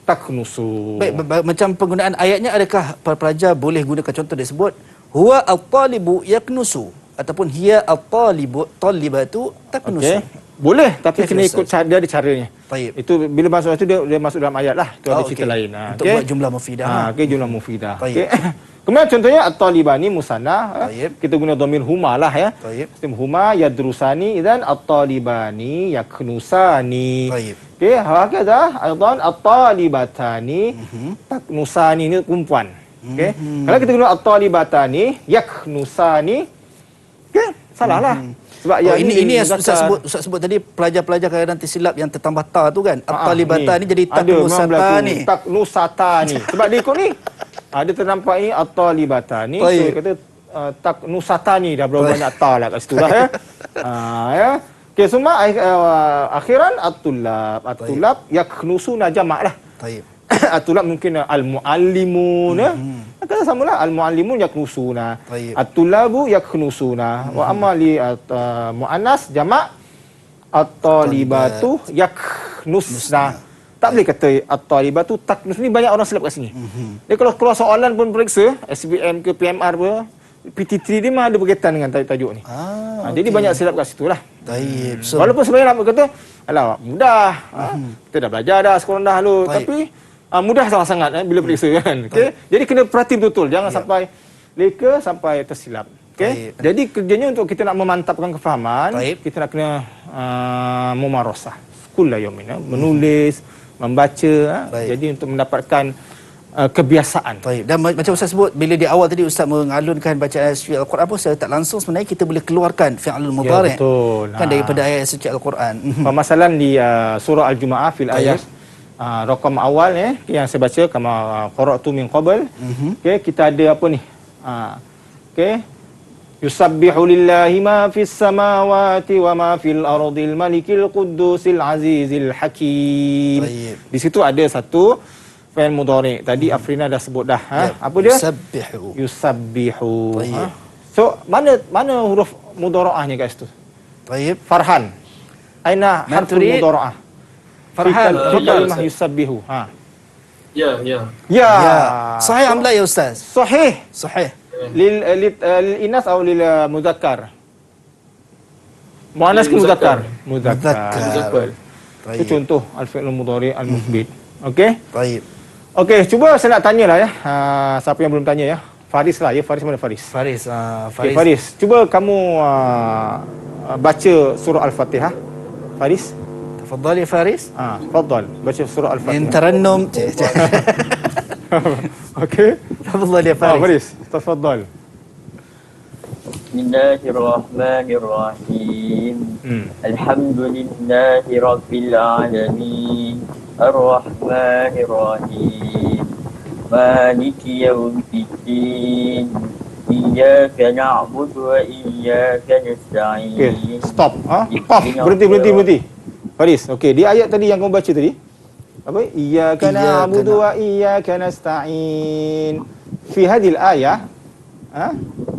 taknusu. Baik, macam penggunaan ayatnya, adakah para pelajar boleh gunakan contoh dia sebut huwa at-talibu yaknusu ataupun hiya at-talibatu taknusu? Boleh, tapi kena ikut dia ada caranya. Itu bila masuk itu dia masuk dalam ayat lah. Itu ada cerita lain. Untuk buat jumlah mufidah. Jumlah mufidah. Kemudian contohnya at-talibani musanna. Kita guna dhamir huma lah ya. Sistem huma yadrusani idzan at-talibani yaknusani. Okey, hakadha aidan at-talibatani taknusani ni perempuan. Okey. Kalau kita guna at-talibatani yaknusani, okey, salahlah. Sebab ini yang Ustaz sebut tadi, pelajar-pelajar kadang tersilap yang tertambah ta tu kan. At-talibata ni jadi taknusata ni. Taknusata ni. Sebab dia ikut ni. Dia ternampak ni at-talibata ni. So dia kata taknusata ni dah berapa banyak ta lah kat situ lah ya. Ya. Okey, semua akhiran at-tulab. At-tulab yaknusuna jamak lah. At-tulab mungkin al-muallimun ya. Kata samalah al-muallimun yaknusuna. At-tulabu yaknusuna. Wa amma li muannas jamak at-talibatu yaknusna. Tak boleh kata at-talibatu taknus. Ni banyak orang silap kat sini. Dia kalau keluar soalan pun periksa SBM ke PMR ke PT3 dia memang ada berkaitan dengan tajuk ni. Jadi banyak silap kat situ lah. Walaupun sebenarnya nak kata alah mudah. Kita dah belajar dah sekolah dah lu, tapi mudah sangat-sangat bila periksa kan. Okey. Jadi kena perhati betul-betul, jangan sampai leka sampai tersilap. Okey. Jadi kerjanya untuk kita nak memantapkan kefahaman, kita nak kena mumarasah. Kulla yaumin menulis, membaca. Jadi untuk mendapatkan kebiasaan. Dan macam Ustaz sebut, bila di awal tadi Ustaz mengalunkan bacaan suci Al-Quran pun secara tak langsung sebenarnya kita boleh keluarkan fi'lul mudhari' kan daripada ayat suci Al-Quran. Pemasalan di surah Al-Jumu'ah fil ayat rakam awal yang saya baca kama qara'tu min qabl. Okey, kita ada apa ni? Okey. Yusabbihu lillahi ma fis samawati wa ma fil ardil malikil quddusil azizil hakim. Di situ ada satu fi'il mudhari'. Tadi Afrina dah sebut dah. Apa dia? Yusabbihu. So mana huruf mudhara'ahnya kat situ? Farhan. Aina harful mudhara'ah? Farhan. Kalimah yusabbihu. Ya. Sahih amla ya Ustaz? Sahih. Lil inas atau lil muzakkar? Muannas ke muzakkar? Muzakkar. Itu contoh al-fi'l mudhari' al-muthbit. Okey? Baik. Okey, cuba saya nak tanyalah ya. Siapa yang belum tanya ya? Faris lah. Ya, Faris mana Faris? Faris. Okay, Faris. Cuba kamu baca surah Al-Fatihah. Faris. Tafadhal ya Faris. Tafadhal. Baca surah Al-Fatihah. Min tarannum. Okey. Tafadhal ya Faris. Faris. Tafadhal. Bismillahirrahmanirrahim. Alhamdulillahi rabbil alamin. Ar-Rahmanirrahim. Maliki yaumiddin. Iyyaka na'budu wa iyyaka nasta'in. Okey, stop. Berhenti. Faris, okey, di ayat tadi yang kamu baca tadi. Apa? Iyyaka na'budu wa iyyaka nasta'in. Fi hadhil ayah,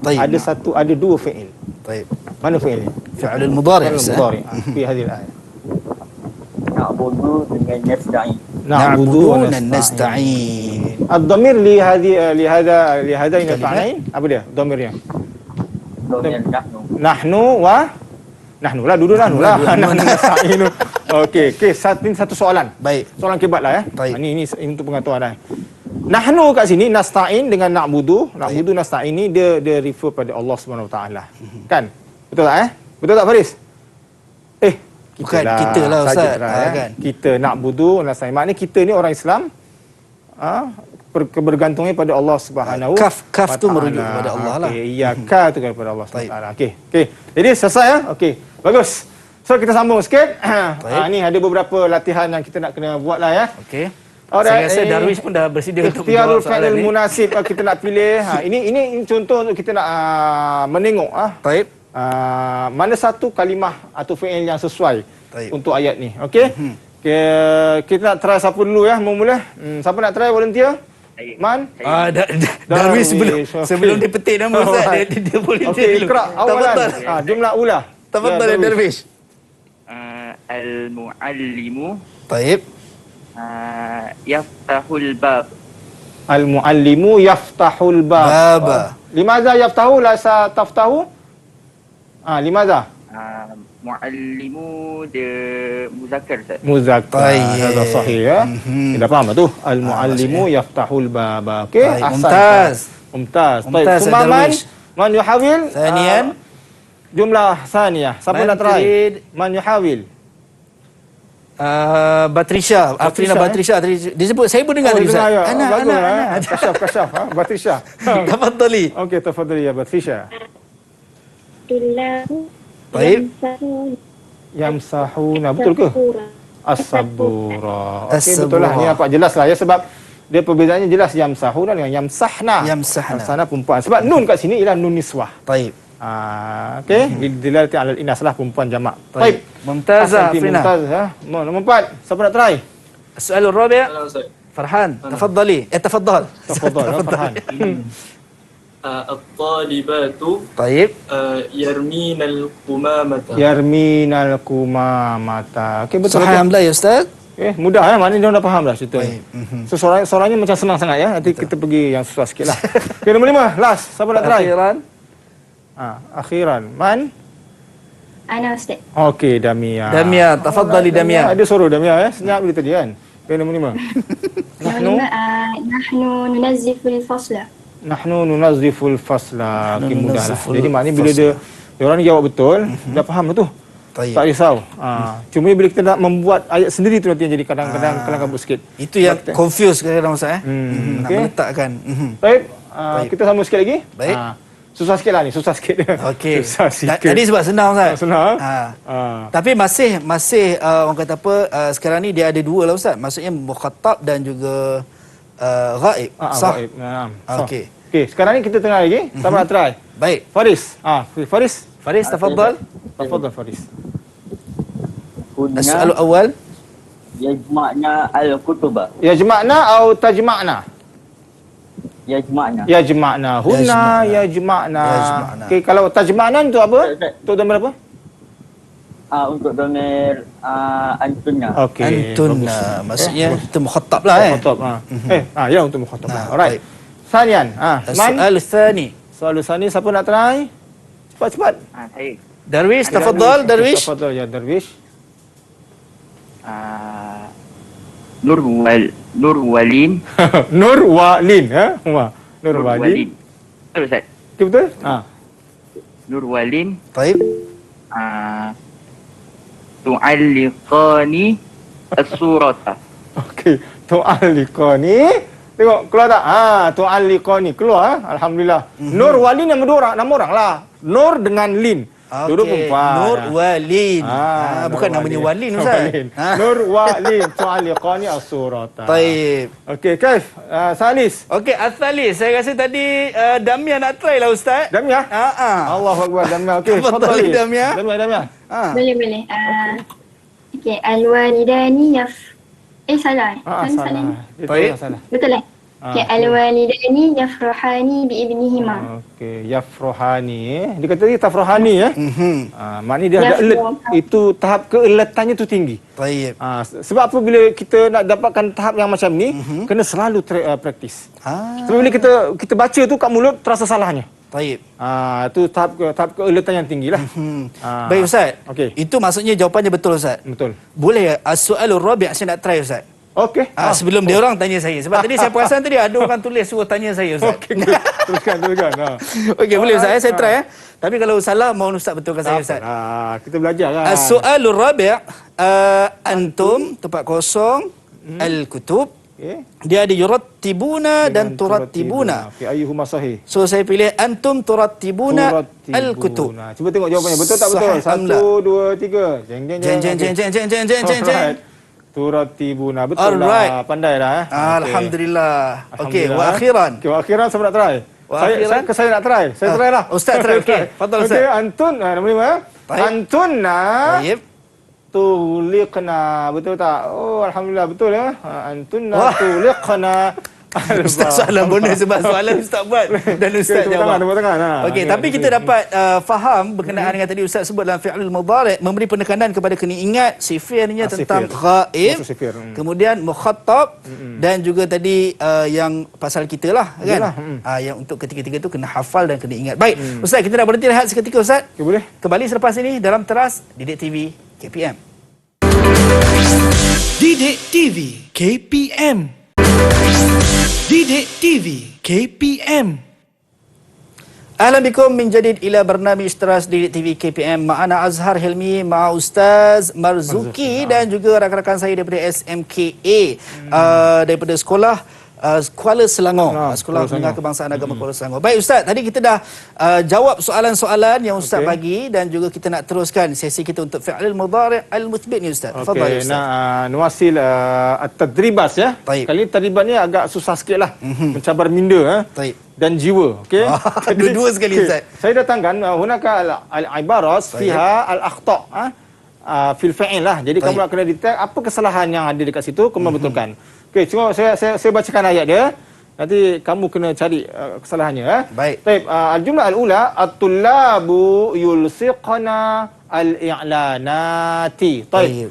ada dua fi'il. Baik. Mana fi'il ni? Fi'il mudhari'. Mudhari'. Fi hadhil ayah. Na'budu dengan nasta'in. Na'budu wa nasta'in. الضمير لهذين الفعلين apa dia dhamirnya? Dhamir Nahnu lah, duduk nahnu lah. Nasta'in. Okey, satu soalan. Baik. Soalan kibat lah ya. Baik. Ini untuk pengetahuan dah. Nahnu kat sini nasta'in dengan na'budu nasta'in ni dia refer pada Allah Subhanahu Wa Taala. Kan? Betul tak Betul tak Faris? Bukan kita lah Ustaz. Kan? Kita na'budu nasta'in. Maknanya kita ni orang Islam. Bergantungnya pada Allah Subhanahu wa Taala. Kaf tu merujuk kepada Allah lah. Okey, iyyaka tu kepada Allah Subhanahu wa Taala. Okey. Jadi selesai ya. Okey. Bagus. So kita sambung sikit. Ni ada beberapa latihan yang kita nak kena buat lah ya. Okey. Saya rasa Darwish pun dah bersedia untuk menjawab soalan ni. Munasib kita nak pilih. Ini contoh untuk kita nak menengok Baik. mana satu kalimah atau fi'il yang sesuai untuk ayat ni. Okey. Kita nak try siapa dulu ya, mau mula. Siapa nak try volunteer? Man? Darwish sebelum dia petik nama Ustaz, dia volunteer dulu. Okey, Iqra awalan. Jumlah ula. Tafadhal ya Darwish. Al-muallimu. Baik. Yaftahul bab. Al-muallimu yaftahul bab. Limadha yaftahu la sa taftahu? Limadha? Muallimu dia muzakkar Ustaz. Muzakkar. Hadha sahih ya. Kita faham tu. Al-muallimu yaftahul bab. Okey, Mumtaz. Baik, Sumaman man yuhawil? Thaniyan. Jumlah saniyah. Siapa nak try? Man yuhawil? Batrisha, Afrina Batrisha. Dia sebut, saya pun dengar tadi Ustaz. Anak. Kasyaf. Batrisha. Tafadhali. Okey, tafadhali ya Batrisha. Baik. Yamsahuna, betul ke? As-sabura. Okey, betul lah. Ni nampak jelas lah ya, sebab dia perbezaannya jelas yamsahuna dengan yamsahna. Yamsahna perempuan. Sebab nun kat sini ialah nun niswah. Baik. Okey, dilalati alal inas lah, perempuan jamak. Baik. Mumtazah Afrina. Nombor 4. Siapa nak try? Soalan rabi'. Farhan, tafadhali. Tafadhal. Farhan. At-talibatu Baik. yarminal qumamata. Yarminal qumamata. Okey, betul. Alhamdulillah ya Ustaz. Mudah ya, maknanya dia dah faham dah cerita ni. So soalannya macam senang sangat ya. Nanti kita pergi yang susah sikit lah. Okey, nombor 5. Last. Siapa nak try? Akhiran. Man? Ana Ustaz. Okey, Damia. Damia, tafadhali Damia. Ada suruh Damia ya. Senyap dia tadi kan. Okey, nombor 5. Nahnu nunazziful fasla. Nahnu nunazziful fasla. Okey, mudah lah. Jadi maknanya bila dia orang ni jawab betul, dah faham tu. Tak risau. Cuma bila kita nak membuat ayat sendiri tu nanti yang jadi kadang-kadang kelang kabut sikit. Itu yang confuse kadang-kadang Ustaz nak meletakkan. Baik, kita sambung sikit lagi. Baik. Susah sikit lah ni, susah sikit. Okey. Susah sikit. Tadi sebab senang Ustaz. Senang. Tapi masih orang kata apa, sekarang ni dia ada dua lah Ustaz. Maksudnya mukhatab dan juga ghaib. Sah. Ghaib. Okey. Okey, sekarang ni kita tengah lagi. Siapa nak try? Baik. Faris. Faris, tafadhal. Tafadhal Faris. Soal awal. Yajma'na al-kutuba. Yajma'na atau tajma'na? Yajma'na. Yajma'na. Hunna yajma'na. Okey, kalau tajma'na itu apa? Untuk dhamir apa? Untuk dhamir antunna. Okey. Antunna. Maksudnya itu mukhatab lah Mukhatab. Ya untuk mukhatab. Alright. Sanian. Soal tsani. Soal tsani siapa nak try? Cepat. Saya. Darwish, tafadhal Darwish. Tafadhal ya Darwish. Nurwalin. Nurwalin, Nurwalin. Betul Ustaz. Betul? Nur Walin Baik. tu'alliqani as-surata. Okey. Tu'alliqani. Tengok keluar tak? Tu'alliqani keluar. Alhamdulillah. Nur Walin nama orang lah. Nur dengan Lin. Dua perempuan. Nur Walin. Bukan Nur namanya Walin Nur Ustaz. Walin. Nur Walin tu'alliqani as-surata. Taib. Okey, Kaif. Salis. Okey, Asalis. Saya rasa tadi Damia nak try lah Ustaz. Damia? Allahu Akbar, Damia. Okey, Tafadhali Damia. Damia. Boleh. Okey, al-walidani salah. Salah. Baik. Salah. Betul lah. Okey, al-walidani yafrahani bi ibnihima. Okey, yafrohani. Dia kata dia tafrohani maknanya dia ada alert. Itu tahap keeletannya tu tinggi. Baik. Sebab apa bila kita nak dapatkan tahap yang macam ni, kena selalu praktis. Sebab bila kita baca tu kat mulut terasa salahnya. Taib. Itu tahap keeletan yang tinggilah. Baik Ustaz. Okey. Itu maksudnya jawapannya betul Ustaz. Betul. Boleh as-su'alur rabi' saya nak try Ustaz. Okey. Sebelum dia orang tanya saya. Sebab tadi saya perasan tadi ada orang tulis suruh tanya saya Ustaz. Okey. Teruskan. Okey, boleh Ustaz. Saya try. Tapi kalau salah mohon Ustaz betulkan saya Ustaz. Kita belajar kan. As-su'alur rabi' antum tempat kosong al-kutub. Dia ada yurattibuna dan turattibuna. Fi ayyuhuma sahih. So saya pilih antum turattibuna al-kutub. Cuba tengok jawapannya. Betul tak betul? 1, 2, 3. Jeng. Turattibuna. Betul lah. Pandai dah. Alhamdulillah. Okey, wa akhiran. Okey, wa akhiran siapa nak try? Saya nak try. Saya try lah. Ustaz try. Okey. Fadhal Ustaz. Okey, antun. Nama 5. Antunna. Baik. Tuliqna. Betul tak? Oh, alhamdulillah betul ya. Antunna tuliqna. Ustaz soalan bonus sebab soalan Ustaz buat dan Ustaz jawab. Tepuk tangan. Okey, tapi kita dapat faham berkenaan dengan tadi Ustaz sebut dalam fi'lul mudhari' memberi penekanan kepada kena ingat sifirnya tentang ghaib. Kemudian mukhattab dan juga tadi yang pasal kita lah kan. Yang untuk ketiga-tiga tu kena hafal dan kena ingat. Baik, Ustaz kita nak berhenti rehat seketika Ustaz. Boleh. Kembali selepas ini dalam Teras Didik TV KPM. Didik TV KPM. Didik TV KPM. Ahlan bikum min jadid ila barnamij Teras Didik TV KPM. Ma'ana Azhar Hilmi, ma'a Ustaz Marzuki dan juga rakan-rakan saya daripada SMKA daripada sekolah Kuala Selangor, Sekolah Menengah Kebangsaan Agama Kuala Selangor. Baik Ustaz, tadi kita dah jawab soalan-soalan yang Ustaz bagi dan juga kita nak teruskan sesi kita untuk fi'lul mudhari' al-muthbit ni Ustaz. Tafadhal Ustaz. Nuasil at-tadribas ya. Kali ni tadribat ni agak susah sikitlah. Mencabar minda dan jiwa. Okey. Dua-dua sekali Ustaz. Saya datangkan hunaka al-ibaras fiha al-akhta' fil fa'il lah. Jadi kamu nak kena detect apa kesalahan yang ada dekat situ, kamu betulkan. Okey, cuma saya bacakan ayat dia. Nanti kamu kena cari kesalahannya. Baik. Baik, al-jumlah al-ula at-tullabu yulsiqna al-i'lanati. Baik.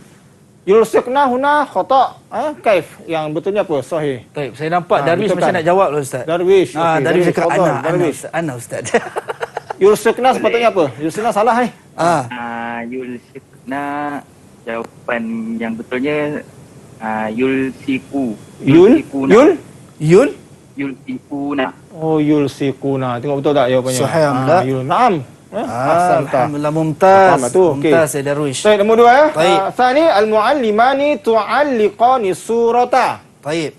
Yulsiqna huna khata'. Kaif? Yang betulnya apa? Sahih. Baik, saya nampak Darwish macam nak jawab lah Ustaz. Darwish. Okey. Darwish cakap ana Ustaz. Yulsiqna sepatutnya apa? Yulsiqna salah ni. Yulsiqna jawapan yang betulnya yulsiku. Yulsikuna. Oh, yulsikuna. Tengok betul tak jawapannya? Sahih tak? Naam. Alhamdulillah mumtaz. Mumtaz ya Darwish. Baik, nombor 2 ya. Thani al-muallimani tu'alliqani surata. Baik.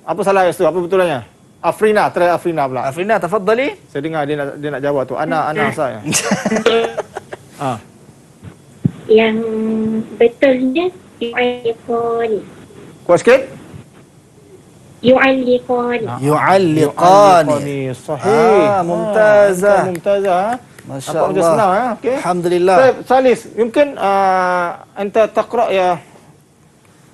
Apa salah itu? Apa betulnya? Afrina, try Afrina pula. Afrina, tafadhali. Saya dengar dia nak jawab tu. Ana saya. Yang betulnya yu'alliqani. Kuat sikit. Yu'alliqani. Yu'alliqani. Sahih. Mumtazah. Mumtazah. Masya Allah. Senang ya. Okey. Alhamdulillah. Baik, Salis, mungkin anta taqra ya.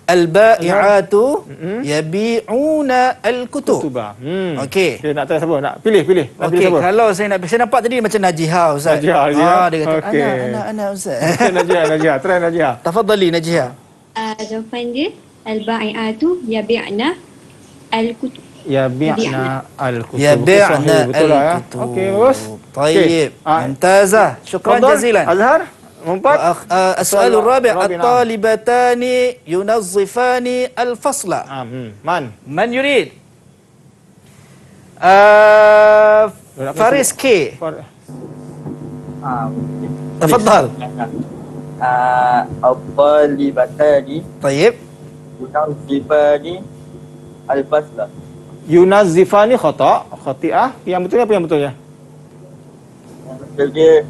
Al-ba'i'atu yabi'una al-kutub. Okey. Okey, nak try siapa? Nak pilih. Okey, kalau saya nampak tadi macam Najiha Ustaz. Najiha. Dia kata ana Ustaz. Najiha. Try Najiha. Tafadhali Najiha. Jawapan dia al-ba'i'atu yabi'na al-kutub. Yabi'na al-kutub. Yabi'na al-kutub. Okey, bagus. Tayyib. Mumtazah. Syukran jazilan. Azhar. السؤال الرابع الطالبتان ينظفان الفصل. من يريد؟ Faris K. Ah, Tafadhal. Al-Talibatani Tayyib. Yunazifani Al-Fasla. Yunazifani khati'ah. Yang betul apa yang betulnya? Jadi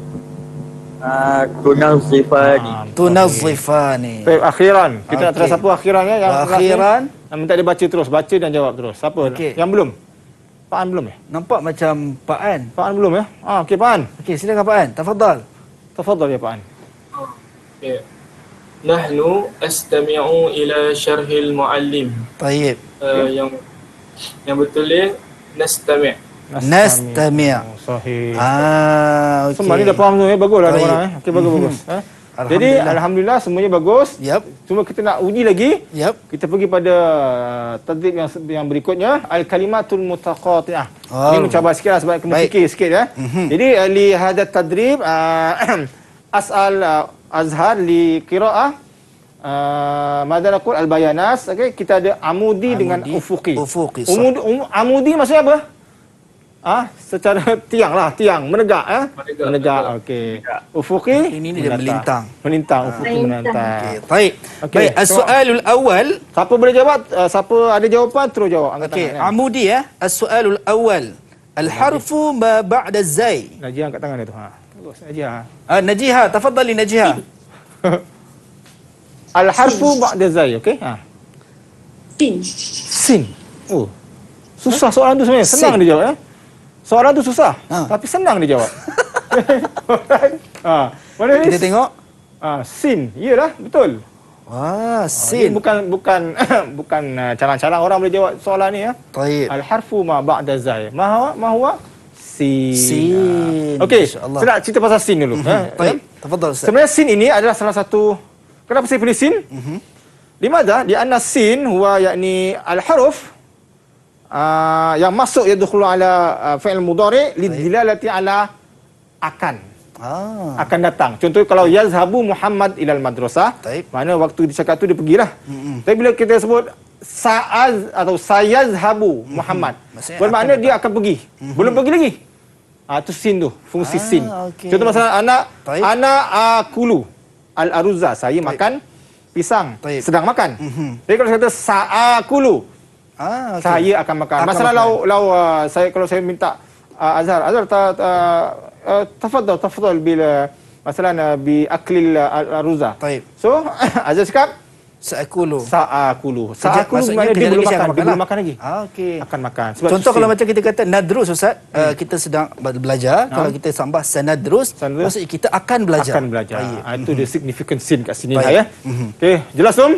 Tunazifani. Tunazifani. Baik, akhiran. Kita nak Okey. try siapa akhirannya yang Akhiran. yang minta dia baca terus, baca dan jawab terus. Siapa? Okey. Yang belum? Pak An belum ya? Nampak macam Pak An. Pak An belum ya? Okey Pak An. Okey, silakan Pak An. Tafadhal. Tafadhal ya Pak An. Okay. Nahnu astami'u ila syarhil muallim. Tayyib. Yang betul dia nastami'. Nastami'. Sahih. Okey. Semua ni dah faham tu ya. Baguslah ada Baik. orang Okey bagus. Jadi alhamdulillah semuanya bagus. Yap. Cuma kita nak uji lagi. Yap. Kita pergi pada tadrib yang berikutnya, al-kalimatul mutaqati'ah. Ini mencabar sikitlah sebab kena fikir sikit ya. Jadi li hadat tadrib as'al azhar li qira'ah madza naqul al-bayanas. Okey, kita ada amudi dengan ufuqi. Ufuqi. Amudi maksudnya apa? Secara tiang, menegak menegak. Okey. Ufuqi Ini dia melintang. Ufuqi menantang. Okey, baik. Okey. Baik, as-su'alul awal. Siapa boleh jawab? Siapa ada jawapan terus jawab. Angkat Okey, tangan. amudi ya. As-su'alul awal. Al-harfu ma ba'da az-zai. Najih angkat tangan dia tu. Bagus Najih. Najiha, tafadhali Najiha. Al-harfu ba'da zai, okey? Sin. Oh. Susah soalan tu sebenarnya. Senang dia jawab Soalan tu susah, tapi senang dia jawab. Mana ni? Kita tengok. Sin. Iyalah, betul. Sin. Bukan calang-calang orang boleh jawab soalan ni ya. Tayyib. Al-harfu ma ba'da zai. Ma huwa? Sin. Sin. Okey, Masya-Allah. saya nak cerita pasal sin dulu. Baik. Tafadhal Ustaz. Sebenarnya sin ini adalah salah satu, kenapa saya pilih sin? Limadha? Di anna sin huwa yakni al-huruf yang masuk yadkhulu ala fi'il mudhari lidilalati ala akan. Akan datang. Contoh kalau yazhabu Muhammad ilal madrasah, mana waktu dicakap tu dia pergilah. Tapi bila kita sebut sa'az atau sayazhabu Muhammad, bermakna dia akan pergi. Belum pergi lagi. Itu sin tu, fungsi sin. Contoh masalah ana akulu al-aruzza, saya makan pisang, sedang makan. Jadi kalau saya kata sa'akulu, saya akan makan. Masalah saya kalau saya minta Azhar tafadhal bila masalah bi aklil al-aruzza. So Azhar cakap Sa'akulu maknanya dia belum makan lagi. Okey. Akan makan. Contoh kalau macam kita kata nadrus Ustaz, kita sedang belajar, kalau kita tambah sanadrus, maksudnya kita akan belajar. Akan belajar. Itu the significant sin kat sini lah ya. Okey, jelas Tom?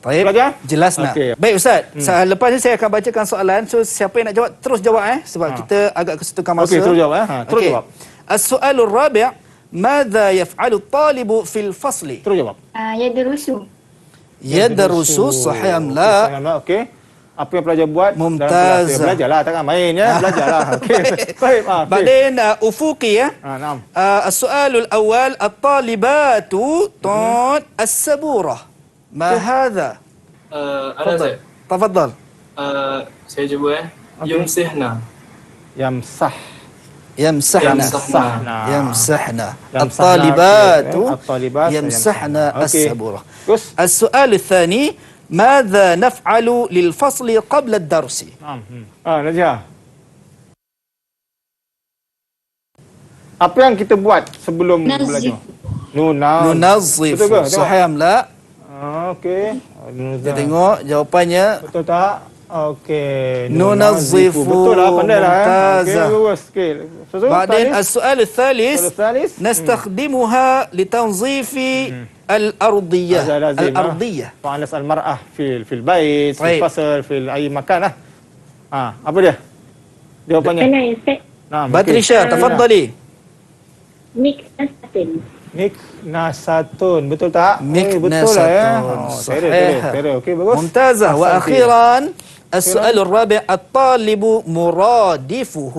Baik. Belajar? Jelas nak. Okay. Baik Ustaz, lepas ni saya akan bacakan soalan. So siapa yang nak jawab terus jawab sebab kita agak kesetukan masa. Okey, terus jawab terus jawab. As-su'alur rabi', madza yaf'alu at-talibu fil fasli? Terus jawab. Yadrusu. Yadrusu, sahih am la? Okey. Apa yang pelajar buat? Mumtaz. Belajarlah, takkan main ya. Belajarlah. Okey. Baik. Badan ufuqi ya. Naam. As-su'alul awal, at-talibatu as-saburah. Ma hadha? Ana saya. Tafadhal. Saya jawab yumsihna. يمسحنا الطالبات يمسحنا السبورة. السؤال الثاني ماذا نفعل للفصل قبل الدرس؟ Najah. Apa yang kita buat sebelum belajar? Nunazif. Sahih am la? Okey. Kita tengok jawapannya. Betul tak? Okey. Nunazifu. Betul lah, pandai lah. Okey, bagus. Okey. بعدين السؤال الثالث نستخدمها لتنظيف الأرضية. فعلس المرأة في البيت في الفصل في أي مكان apa dia? Jawapannya. Ana ya Ustaz. Batrisha, tafadhali. Miknasatun. Betul tak? Betul lah ya. Sahih. Okey, bagus. ممتازة. وأخيرا السؤال الرابع الطالب مرادفه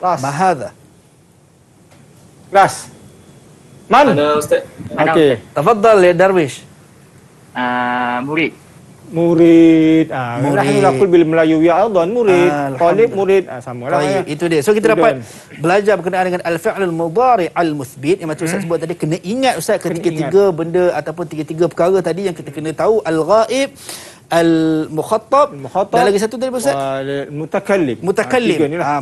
ما هذا؟ Kelas. Man? Ada Ustaz. Okey. تفضل يا درويش. Murid. Murid. Murid. Nahnu naqul bil Melayu ya aidan murid. Talib murid. Samalah. Baik, itu dia. So kita dapat belajar berkenaan dengan al-fi'lul mudhari' al-muthbit yang macam Ustaz sebut tadi, kena ingat Ustaz ketiga benda ataupun tiga perkara tadi yang kita kena tahu: al-ghaib, al-mukhattab, dan lagi satu tadi Ustaz, mutakallim.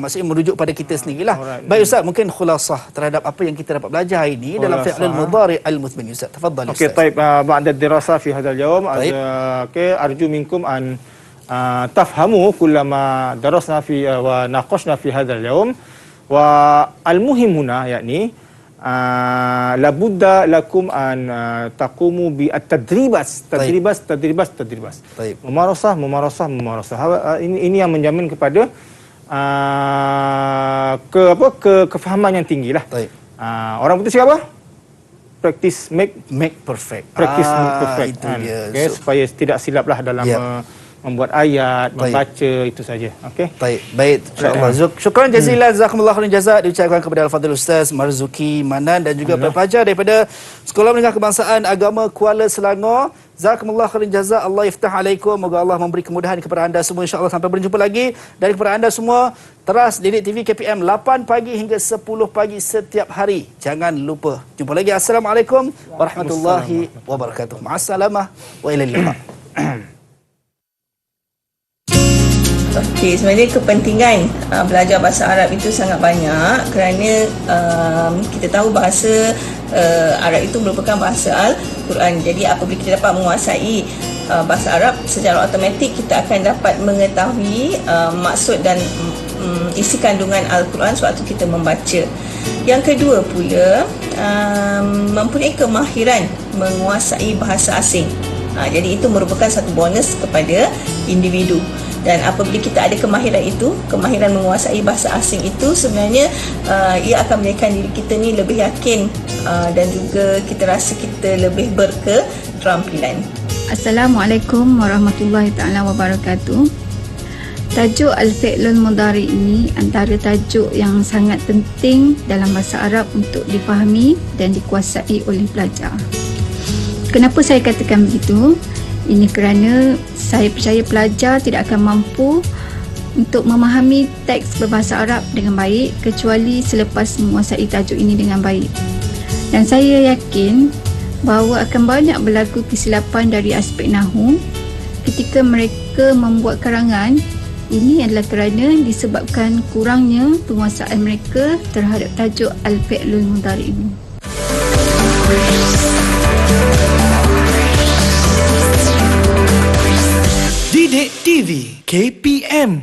Maksudnya merujuk pada kita sendirilah. Baik Ustaz, mungkin khulasah terhadap apa yang kita dapat belajar hari ini dalam fi'lul mudhari' al-muthbit. Ustaz, tafadhal Ustaz. Okey, طيب بعد الدراسة في هذا اليوم أرجو منكم أن تفهموا كل ما درسنا في وناقشنا في هذا اليوم. والمهم هنا يعني لابد لكم أن تقوموا بالتدريبات. تدريبات. Memarasah. Ini yang menjamin kepada kefahaman yang tinggi lah. Orang putih cakap apa? Practice make perfect. Practice make perfect. Itu dia. Okay, supaya tidak silaplah dalam membuat ayat, membaca, itu saja. Okey. Baik. InsyaAllah. Syukran jazilan, jazakumullah khairan jazak diucapkan kepada Al-Fadhil Ustaz Marzuki Manan dan juga pelajar daripada Sekolah Menengah Kebangsaan Agama Kuala Selangor. Jazakumullah khairan jazak. Allah iftah alaikum. Moga Allah memberi kemudahan kepada anda semua, insya-Allah. Sampai berjumpa lagi. Dan kepada anda semua, teras Didik TV KPM 8 pagi hingga 10 pagi setiap hari. Jangan lupa. Jumpa lagi. Assalamualaikum warahmatullahi wabarakatuh. Ma'assalamah wa ilal liqa. Okey, sebenarnya kepentingan belajar bahasa Arab itu sangat banyak kerana kita tahu bahasa Arab itu merupakan bahasa Al-Quran. Jadi apabila kita dapat menguasai bahasa Arab, secara automatik kita akan dapat mengetahui maksud dan isi kandungan Al-Quran sewaktu kita membaca. Yang kedua pula, mempunyai kemahiran menguasai bahasa asing. Jadi itu merupakan satu bonus kepada individu. Dan apabila kita ada kemahiran itu, kemahiran menguasai bahasa asing itu, sebenarnya ia akan menjadikan diri kita ni lebih yakin dan juga kita rasa kita lebih berketerampilan. Assalamualaikum warahmatullahi taala wabarakatuh. Tajuk Al-Fi'lul Mudhari ini antara tajuk yang sangat penting dalam bahasa Arab untuk difahami dan dikuasai oleh pelajar. Kenapa saya katakan begitu? Ini kerana saya percaya pelajar tidak akan mampu untuk memahami teks berbahasa Arab dengan baik kecuali selepas menguasai tajuk ini dengan baik. Dan saya yakin bahawa akan banyak berlaku kesilapan dari aspek nahwu ketika mereka membuat karangan. Ini adalah kerana disebabkan kurangnya penguasaan mereka terhadap tajuk Al-Fi'lul Mudhari ini. Didik TV KPM